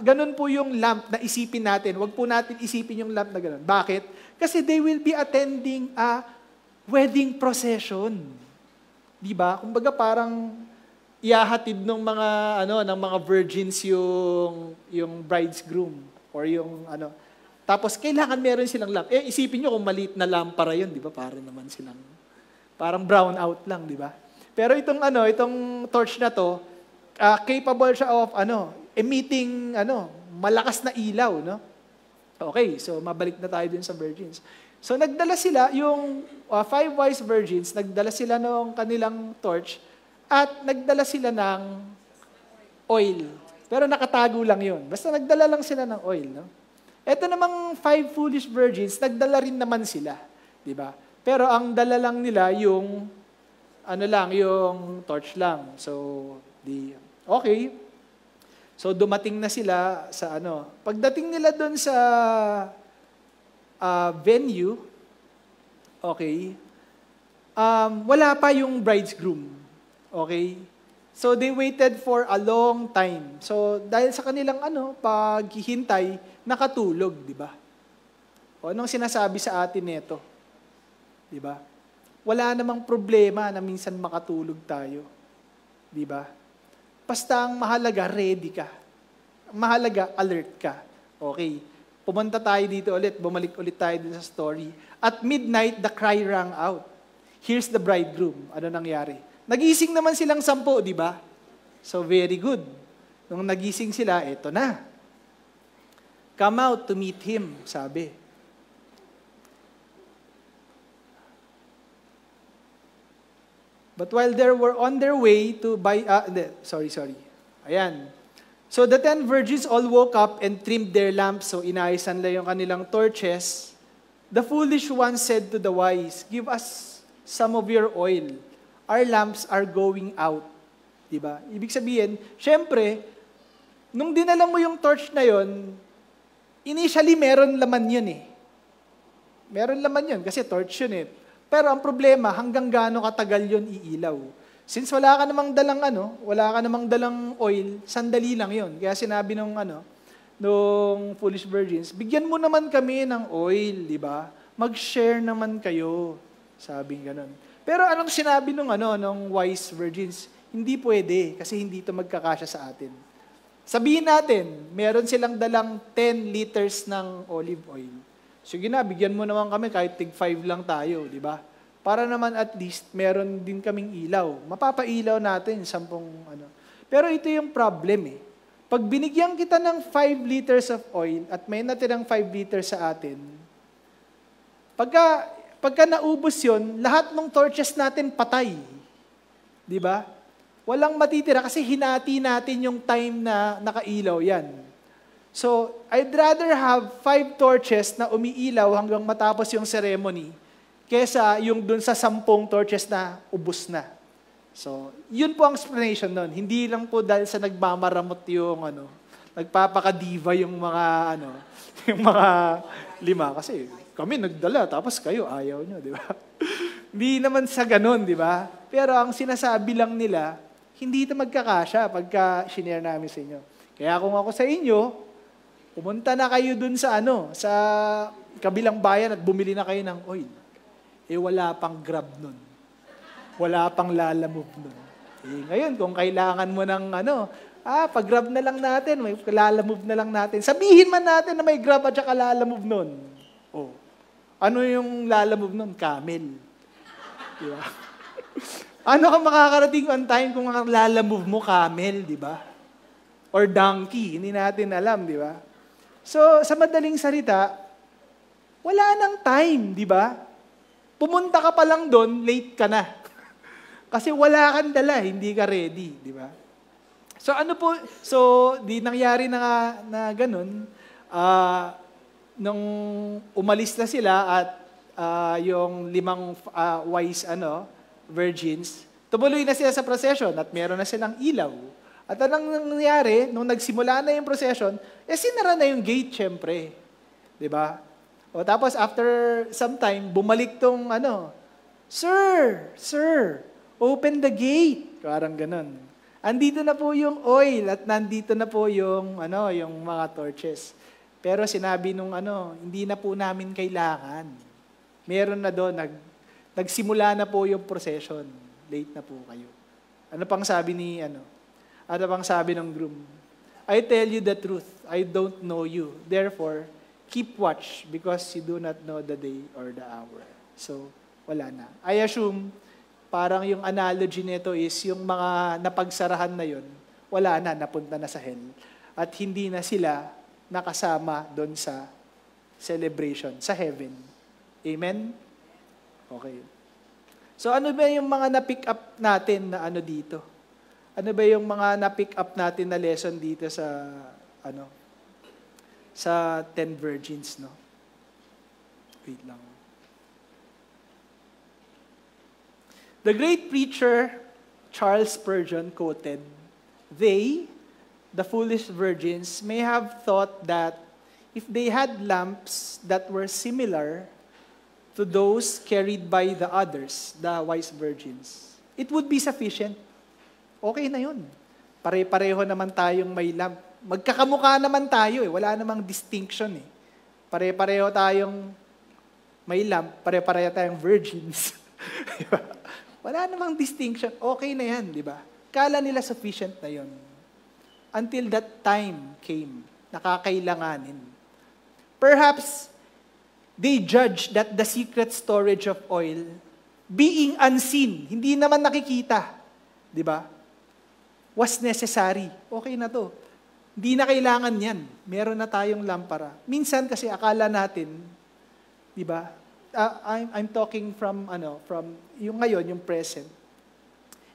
Ganun po yung lamp na isipin natin. Huwag po natin isipin yung lamp na ganun. Bakit? Kasi they will be attending a wedding procession. Di ba? Kumbaga parang iahatid ng mga virgins yung bride's groom or yung Tapos kailangan meron silang lamp. Isipin niyo kung maliit na lampara 'yun, di ba? Parang brown out lang, di ba? Pero itong torch na to, capable siya of emitting malakas na ilaw, no? Okay, so mabalik na tayo dun sa virgins. So nagdala sila, yung 5 wise virgins, nagdala sila ng kanilang torch at nagdala sila ng oil. Pero nakatago lang yun. Basta nagdala lang sila ng oil. No? Ito namang 5 foolish virgins, nagdala rin naman sila. Di ba? Pero ang dala lang nila yung yung torch lang. So, okay. So dumating na sila sa Pagdating nila doon sa venue, okay, wala pa yung bride's groom. Okay? So, they waited for a long time. So, dahil sa kanilang paghihintay, nakatulog, di ba? O, anong sinasabi sa atin nito? Di ba? Wala namang problema na minsan makatulog tayo. Di ba? Basta ang mahalaga, ready ka. Ang mahalaga, alert ka. Okay. Pumunta tayo dito ulit, bumalik ulit tayo dito sa story. At midnight, the cry rang out. Here's the bridegroom. Ano nangyari? Nagising naman silang 10, di ba? So very good. Nung nagising sila, eto na. Come out to meet him, sabi. But while they were on their way to buy... sorry. Ayan. So the 10 virgins all woke up and trimmed their lamps. So inaayisan nila yung kanilang torches. The foolish one said to the wise, give us some of your oil. Our lamps are going out. Diba? Ibig sabihin, syempre, nung dinala mo yung torch na yon, initially meron laman yun eh. Meron laman yun kasi torch yun eh. Pero ang problema, hanggang gaano katagal yun iilaw. Since wala ka namang dalang oil, sandali lang yun. Kaya sinabi nung foolish virgins, bigyan mo naman kami ng oil, di ba? Mag-share naman kayo. Sabing ganun. Pero anong sinabi nung wise virgins? Hindi pwede, kasi hindi ito magkakasya sa atin. Sabihin natin, meron silang dalang 10 liters ng olive oil. Sige na, bigyan mo naman kami kahit tig 5 lang tayo, di ba? Para naman at least meron din kaming ilaw. Mapapailaw natin 10 Pero ito yung problem eh. Pag binigyan kita ng 5 liters of oil at may natirang 5 liters sa atin, pagka naubos yun, lahat ng torches natin patay. Di ba? Walang matitira kasi hinati natin yung time na nakailaw yan. So, I'd rather have 5 torches na umiilaw hanggang matapos yung ceremony kesa yung dun sa 10 torches na ubos na. So, yun po ang explanation nun. Hindi lang po dahil sa nagmamaramot yung nagpapakadiva yung mga yung mga 5 kasi kami nagdala tapos kayo ayaw nyo, di ba? Hindi naman sa ganun, di ba? Pero ang sinasabi lang nila, hindi ito magkakasya pagka shinare namin sa inyo. Kaya kung ako sa inyo, pumunta na kayo dun sa sa kabilang bayan at bumili na kayo ng oil. Wala pang Grab nun. Wala pang Lalamove nun. Ngayon, kung kailangan mo ng pag-grab na lang natin, may lalamove na lang natin. Sabihin man natin na may grab at saka lalamove nun. Oh. Ano yung lalamove nun? Camel. Di ba? Ano ka makakarating on time kung ang lalamove mo, camel, di ba? Or donkey, hindi natin alam, di ba? So, sa madaling salita, wala nang time, di ba? Pumunta ka pa lang doon, late ka na. Kasi wala kang dala, hindi ka ready, di ba? So di nangyari na ganun, nung umalis na sila at yung 5 wise virgins, tumuloy na sila sa procession at meron na silang ilaw. At anong nangyari, nung nagsimula na yung procession, sinara na yung gate, syempre. Di ba? O tapos after some time, bumalik tong Sir, open the gate. Parang ganun. Andito na po yung oil at nandito na po yung mga torches. Pero sinabi nung hindi na po namin kailangan. Meron na doon, nagsimula na po yung procession. Late na po kayo. Ano pang sabi ng groom? I tell you the truth, I don't know you. Therefore, keep watch because you do not know the day or the hour. So, wala na. I assume, parang yung analogy nito is yung mga napagsarahan na yun, wala na, napunta na sa hell. At hindi na sila nakasama doon sa celebration, sa heaven. Amen? Okay. So ano ba yung mga na-pick up natin na dito? Ano ba yung mga na-pick up natin na lesson dito sa sa 10 virgins, no? Wait lang. The great preacher Charles Spurgeon quoted, "They, the foolish virgins, may have thought that if they had lamps that were similar to those carried by the others, the wise virgins, it would be sufficient." Okay na yun. Pare-pareho naman tayong may lamp. Magkakamukha naman tayo Wala namang distinction Pare-pareho tayong may lamp, pare-pareho tayong virgins. Wala namang distinction. Okay na yan, di ba? Kala nila sufficient na yon. Until that time came, nakakailanganin. Perhaps, they judged that the secret storage of oil, being unseen, hindi naman nakikita, di ba? Was necessary. Okay na to. Hindi na kailangan yan. Meron na tayong lampara. Minsan kasi akala natin, di ba? I'm talking from yung ngayon, yung present.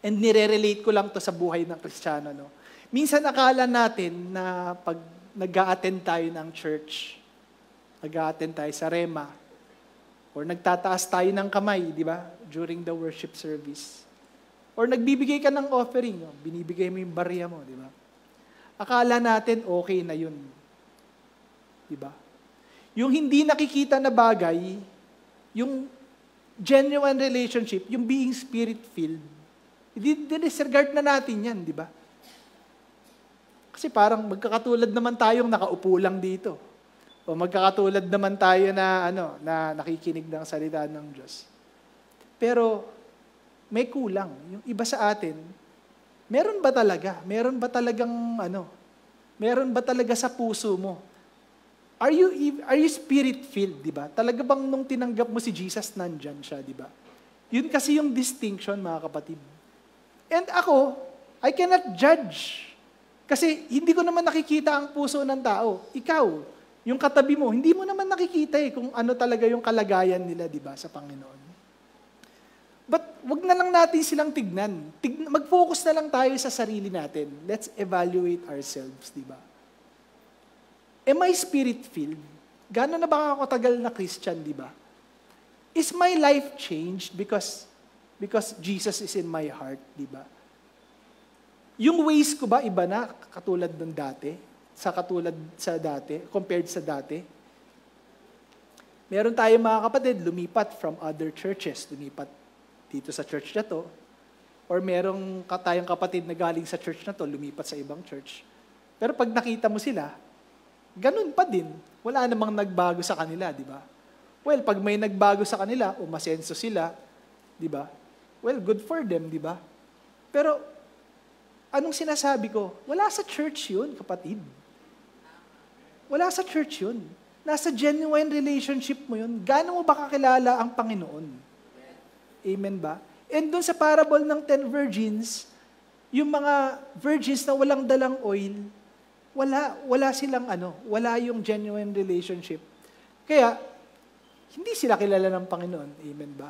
And nire-relate ko lang to sa buhay ng Kristiyano, no? Minsan akala natin na pag nag-a-attend tayo ng church, nag-a-attend tayo sa Rema, or nagtataas tayo ng kamay, di ba? During the worship service. Or nagbibigay ka ng offering, no? Binibigay mo yung barya mo, di ba? Akala natin okay na yun. Di ba? Yung hindi nakikita na bagay, yung genuine relationship, yung being spirit-filled, disregard na natin yan, di ba? Kasi parang magkakatulad naman tayong nakaupo lang dito. O magkakatulad naman tayo na nakikinig ng salita ng Diyos. Pero may kulang. Yung iba sa atin, meron ba talaga? Meron ba talaga sa puso mo? Are you spirit-filled, di ba? Talaga bang nung tinanggap mo si Jesus, nandyan siya, di ba? Yun kasi yung distinction, mga kapatid. And ako, I cannot judge. Kasi hindi ko naman nakikita ang puso ng tao. Ikaw, yung katabi mo, hindi mo naman nakikita kung ano talaga yung kalagayan nila, di ba, sa Panginoon. But wag na lang natin silang tignan. Mag-focus na lang tayo sa sarili natin. Let's evaluate ourselves, di ba? Am I spirit-filled? Gano'n na ba ako tagal na Christian, di ba? Is my life changed because Jesus is in my heart, di ba? Yung ways ko ba iba na katulad ng dati? Compared sa dati? Meron tayong mga kapatid, lumipat from other churches, lumipat dito sa church na to, or merong tayong kapatid na galing sa church na to, lumipat sa ibang church. Pero pag nakita mo sila, ganun pa din. Wala namang nagbago sa kanila, di ba? Well, pag may nagbago sa kanila, umasenso sila, di ba? Well, good for them, di ba? Pero Anong sinasabi ko? Wala sa church yun, kapatid. Wala sa church yun. Nasa genuine relationship mo yun. Gaano mo ba kakilala ang Panginoon? Amen ba? And doon sa parable ng 10 virgins, yung mga virgins na walang dalang oil, wala silang wala yung genuine relationship. Kaya, hindi sila kilala ng Panginoon. Amen ba?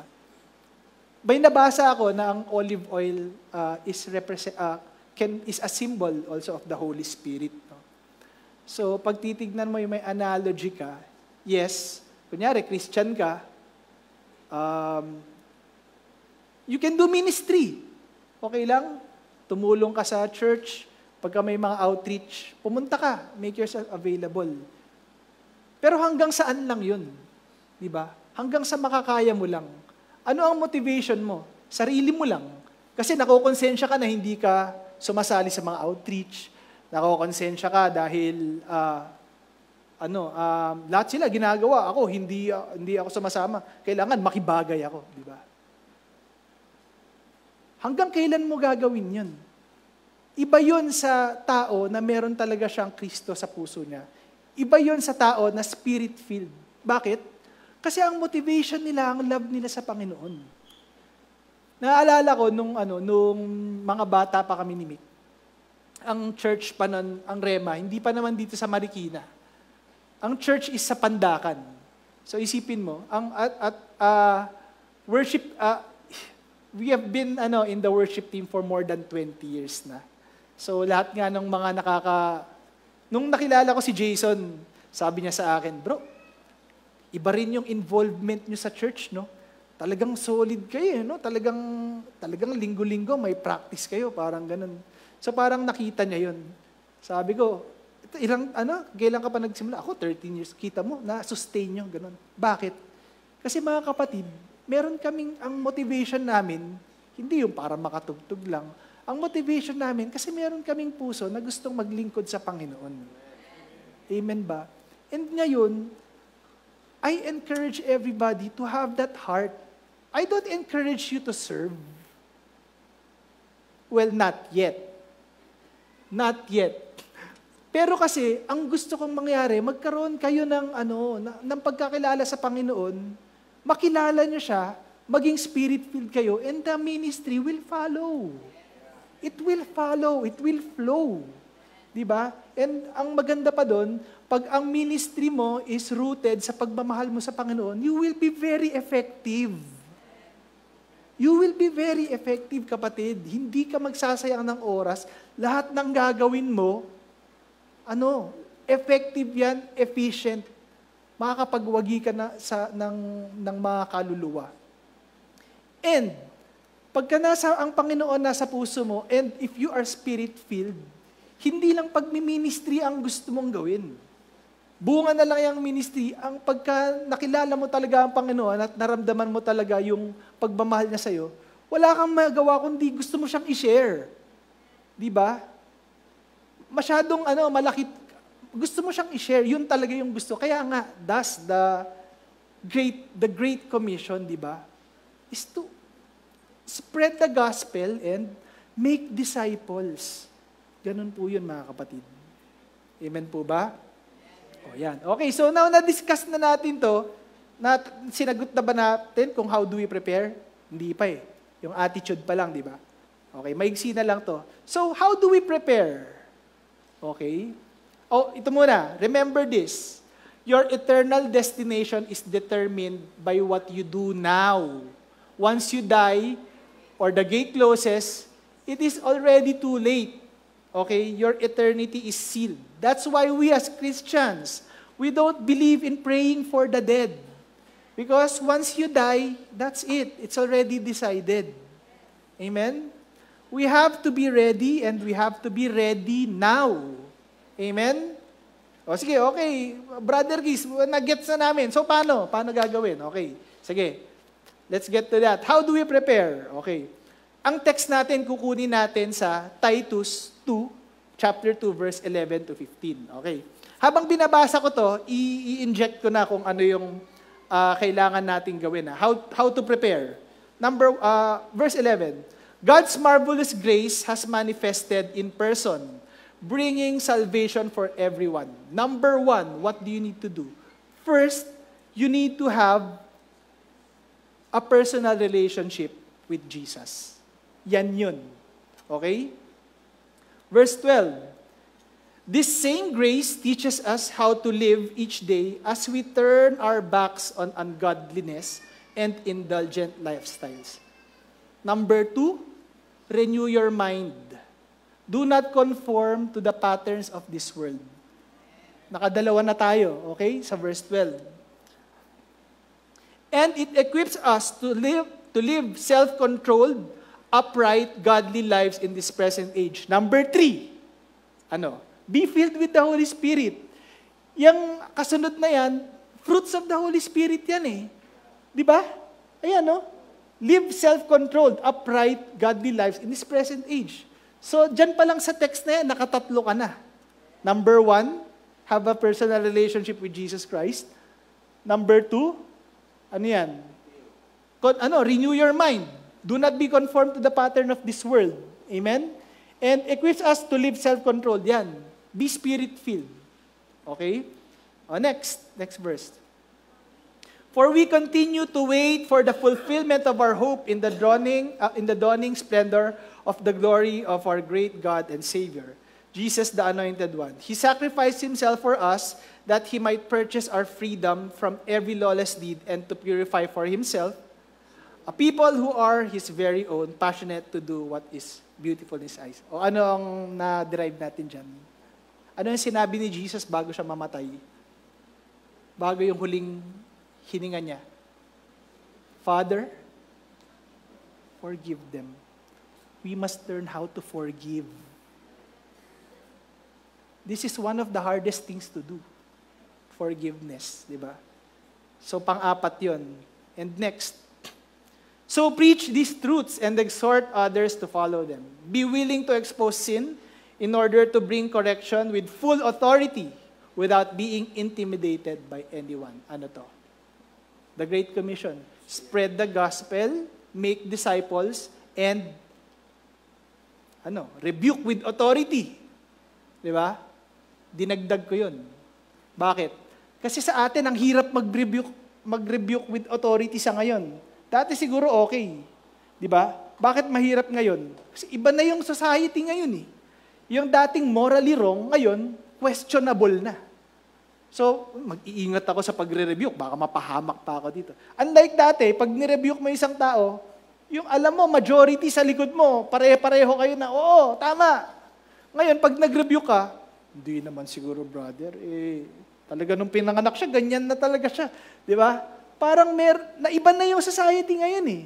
May nabasa ako na ang olive oil is a symbol also of the Holy Spirit. No? So, pag titignan mo yung may analogy ka, yes, kunyari, Christian ka, you can do ministry. Okay lang? Tumulong ka sa church. Pagka may mga outreach, pumunta ka. Make yourself available. Pero hanggang saan lang yun? Di ba? Hanggang sa makakaya mo lang. Ano ang motivation mo? Sarili mo lang. Kasi nakokonsensya ka na hindi ka sumasali sa mga outreach. Nakokonsensya ka dahil lahat sila ginagawa. Ako, hindi ako sumasama. Kailangan makibagay ako. Di ba? Hanggang kailan mo gagawin yun? Iba yun sa tao na meron talaga siyang Kristo sa puso niya. Iba yun sa tao na spirit-filled. Bakit? Kasi ang motivation nila, ang love nila sa Panginoon. Naalala ko nung mga bata pa kami ni Mick. Ang church pa nun, ang Rema, hindi pa naman dito sa Marikina. Ang church is sa Pandakan. So isipin mo, worship, we have been in the worship team for more than 20 years na. So lahat nga ng mga nung nakilala ko si Jason, sabi niya sa akin, bro, iba rin yung involvement niyo sa church, no? Talagang solid kayo, no? Talagang linggo-linggo may practice kayo, parang ganun. So parang nakita niya yun. Sabi ko, kailan ka pa nagsimula? Ako, 13 years. Kita mo, na-sustain nyo, ganun. Bakit? Kasi mga kapatid, meron ang motivation namin, hindi yung para makatugtog lang. Ang motivation namin, kasi meron kaming puso na gustong maglingkod sa Panginoon. Amen ba? And ngayon, I encourage everybody to have that heart. I don't encourage you to serve. Well, not yet. Not yet. Pero kasi, ang gusto kong mangyari, magkaroon kayo ng pagkakilala sa Panginoon, makilala nyo siya, maging spirit-filled kayo, and the ministry will follow. It will follow. It will flow. Diba? And ang maganda pa doon, pag ang ministry mo is rooted sa pagmamahal mo sa Panginoon, you will be very effective. You will be very effective, kapatid. Hindi ka magsasayang ng oras. Lahat ng gagawin mo, effective yan, efficient. Makakapagwagi ka ng mga kaluluwa. And, pagka ang Panginoon nasa puso mo, and if you are spirit-filled, hindi lang pagmi-ministry ang gusto mong gawin. Bunga na lang yung ministry, ang pagka nakilala mo talaga ang Panginoon at naramdaman mo talaga yung pagmamahal niya sa'yo, wala kang magawa kundi gusto mo siyang i-share. Di ba? Masyadong malaki, gusto mo siyang i-share, yun talaga yung gusto. Kaya nga, that's the Great Commission, di ba? Is to spread the gospel and make disciples. Ganun po yun, mga kapatid. Amen po ba? O yan. Okay, so now na-discuss na natin to, sinagot na ba natin kung how do we prepare? Hindi pa eh. Yung attitude pa lang, di ba? Okay, maigsi na lang to. So, how do we prepare? Okay? Ito muna. Remember this. Your eternal destination is determined by what you do now. Once you die, or the gate closes, it is already too late. Okay? Your eternity is sealed. That's why we as Christians, we don't believe in praying for the dead. Because once you die, that's it. It's already decided. Amen? We have to be ready, and we have to be ready now. Amen? O sige, okay. Brother Giz, nag-gets na namin. So paano? Paano gagawin? Okay. Sige. Let's get to that. How do we prepare? Okay. Ang text natin, kukunin natin sa Titus 2, chapter 2, verse 11 to 15. Okay. Habang binabasa ko to, i-inject ko na kung ano yung kailangan nating gawin. How to prepare. Verse 11. God's marvelous grace has manifested in person, bringing salvation for everyone. Number one, what do you need to do? First, you need to have a personal relationship with Jesus. Yan yun. Okay? Verse 12. This same grace teaches us how to live each day as we turn our backs on ungodliness and indulgent lifestyles. Number 2, renew your mind. Do not conform to the patterns of this world. Nakadalawa na tayo, okay? Sa verse 12. And it equips us to live self-controlled, upright, godly lives in this present age. Number 3, be filled with the Holy Spirit. Yang kasunod na yan, fruits of the Holy Spirit yan eh. Di ba? Ayan, no? Live self-controlled, upright, godly lives in this present age. So, dyan pa lang sa text na yan, nakatatlo ka na. Number 1, have a personal relationship with Jesus Christ. Number 2, ano yan? Renew your mind. Do not be conformed to the pattern of this world. Amen? And equips us to live self-controlled. Yan. Be spirit-filled. Okay? Next verse. For we continue to wait for the fulfillment of our hope in the dawning splendor of the glory of our great God and Savior, Jesus the Anointed One. He sacrificed Himself for us that He might purchase our freedom from every lawless deed and to purify for Himself a people who are His very own, passionate to do what is beautiful in His eyes. O ano ang na-derive natin dyan? Ano yung sinabi ni Jesus bago siya mamatay? Bago yung huling hininga niya. Father, forgive them. We must learn how to forgive. This is one of the hardest things to do. Forgiveness, di ba? So, pang-apat yun. And next, so preach these truths and exhort others to follow them. Be willing to expose sin in order to bring correction with full authority without being intimidated by anyone. Ano to? The Great Commission. Spread the gospel, make disciples, and rebuke with authority. Di ba? Dinagdag ko yun. Bakit? Kasi sa atin, ang hirap mag-rebuke with authority sa ngayon. Dati siguro okay. Di ba? Bakit mahirap ngayon? Kasi iba na yung society ngayon eh. Yung dating morally wrong, ngayon, questionable na. So, mag-iingat ako sa pagre-rebuke. Baka mapahamak pa ako dito. Unlike dati, pag ni-rebuke mo isang tao, yung alam mo, majority sa likod mo, pare-pareho kayo na, oo, tama. Ngayon, pag nag-rebuke ka, hindi naman siguro, brother, talaga nung pinanganak siya, ganyan na talaga siya. Di ba? Parang naiba na yung society ngayon eh.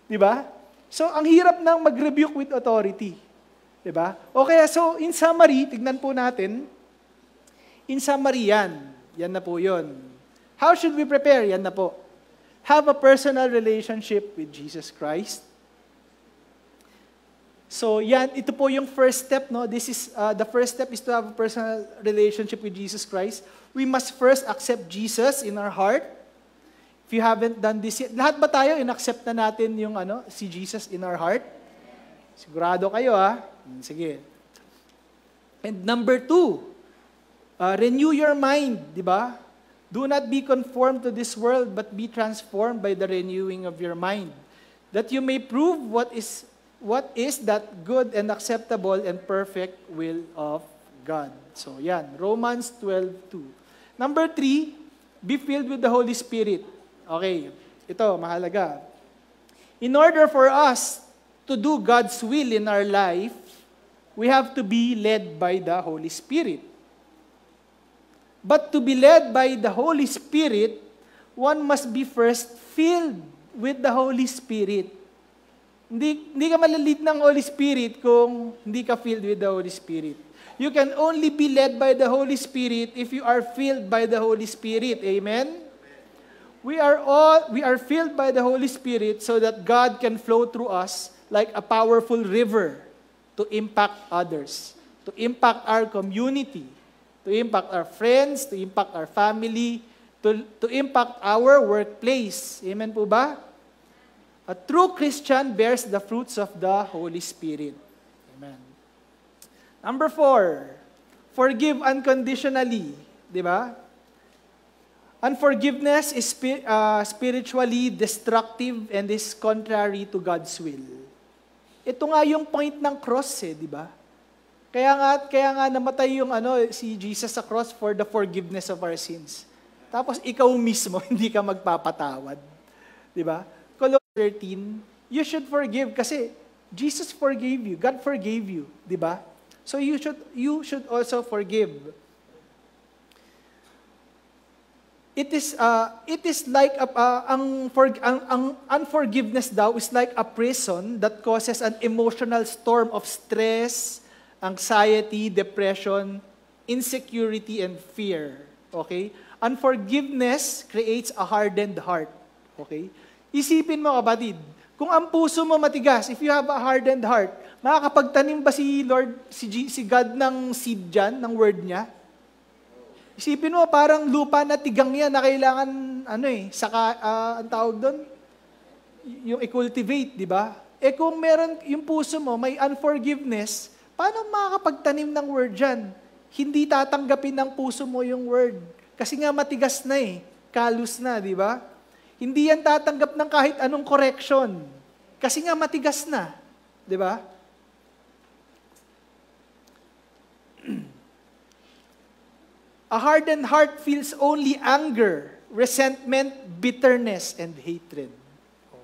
Di ba? So, ang hirap ng mag-rebuke with authority. Di ba? Okay, so in summary, tignan po natin. In summary, yan na po yun. How should we prepare? Yan na po. Have a personal relationship with Jesus Christ. So ito po yung first step, no? This is, the first step is to have a personal relationship with Jesus Christ. We must first accept Jesus in our heart. If you haven't done this yet, lahat ba tayo in-accept na natin yung si Jesus in our heart? Sigurado kayo, ha? Sige. And number 2, renew your mind, di ba? Do not be conformed to this world, but be transformed by the renewing of your mind, that you may prove what is that good and acceptable and perfect will of God. So, yan. Romans 12:2. Number 3, be filled with the Holy Spirit. Okay. Ito, mahalaga. In order for us to do God's will in our life, we have to be led by the Holy Spirit. But to be led by the Holy Spirit, one must be first filled with the Holy Spirit. Hindi ka malalead ng Holy Spirit kung hindi ka filled with the Holy Spirit. You can only be led by the Holy Spirit if you are filled by the Holy Spirit. Amen? We are filled by the Holy Spirit so that God can flow through us like a powerful river to impact others, to impact our community, to impact our friends, to impact our family, to impact our workplace. Amen po ba? A true Christian bears the fruits of the Holy Spirit. Amen. Number 4, forgive unconditionally. Di ba? Unforgiveness is spiritually destructive and is contrary to God's will. Ito nga yung point ng cross di ba? Kaya nga namatay yung si Jesus sa cross for the forgiveness of our sins. Tapos ikaw mismo hindi ka magpapatawad. Di ba? Colossians 13, you should forgive kasi Jesus forgave you, God forgave you, di ba? So you should also forgive. It is like ang unforgiveness daw is like a prison that causes an emotional storm of stress, anxiety, depression, insecurity, and fear. Okay? Unforgiveness creates a hardened heart. Okay? Isipin mo, kapatid, kung ang puso mo matigas, if you have a hardened heart, makakapagtanim ba si God ng seed dyan, ng word niya? Isipin mo, parang lupa na tigang yan na kailangan, ang tawag doon, yung i-cultivate, di ba? Kung meron yung puso mo, may unforgiveness, paano makakapagtanim ng word dyan? Hindi tatanggapin ng puso mo yung word. Kasi nga matigas na kalus na, di ba? Hindi yan tatanggap ng kahit anong correction. Kasi nga matigas na. Di ba? A hardened heart feels only anger, resentment, bitterness, and hatred.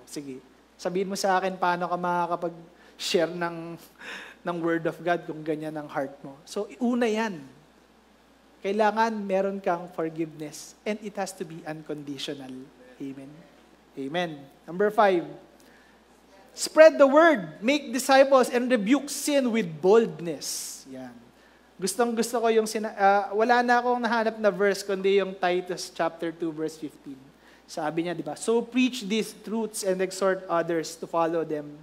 Sige, sabihin mo sa akin paano ka makakapag-share ng Word of God kung ganyan ang heart mo. So, una yan. Kailangan meron kang forgiveness. And it has to be unconditional. Amen. Amen. Number 5, spread the word, make disciples, and rebuke sin with boldness. Yan. Gustong-gusto ko yung, wala na akong nahanap na verse, kundi yung Titus chapter 2, verse 15. Sabi niya, di ba? So preach these truths and exhort others to follow them.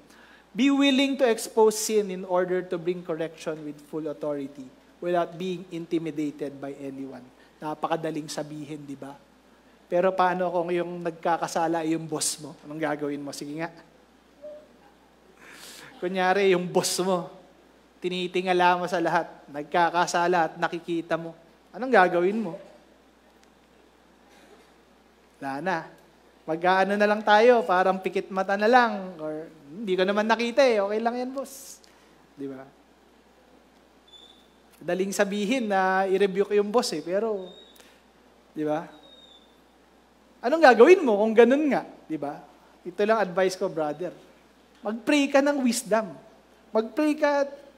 Be willing to expose sin in order to bring correction with full authority without being intimidated by anyone. Napakadaling sabihin, di ba? Pero paano kung yung nagkakasala yung boss mo? Anong gagawin mo? Sige nga. Kunyari, yung boss mo, tinitingala mo sa lahat, nagkakasala at nakikita mo. Anong gagawin mo? Wala na. Mag-aano na lang tayo, parang pikit mata na lang. Or, hindi ko naman nakita okay lang yan, boss. Di ba? Daling sabihin na i-rebuke yung boss pero, di ba? Anong gagawin mo kung ganun nga? Di ba? Ito lang advice ko, brother. Mag-pray ka ng wisdom.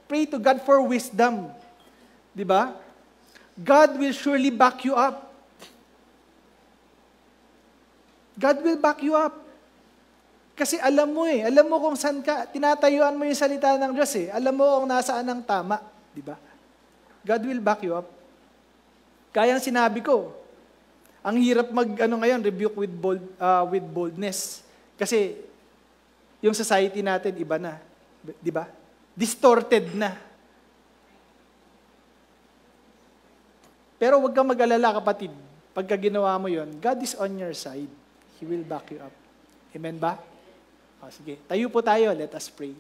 Pray to God for wisdom. Di ba? God will surely back you up. God will back you up. Kasi alam mo kung saan ka, tinatayuan mo yung salita ng Diyos Alam mo kung nasaan ang tama. Di ba? God will back you up. Kaya ang sinabi ko, ang hirap ngayon, rebuke with boldness. Kasi yung society natin iba na, 'di ba? Distorted na. Pero huwag kang mag-alala, kapatid. Pagka ginawa mo 'yon, God is on your side. He will back you up. Amen ba? Sige, tayo po tayo, let us pray.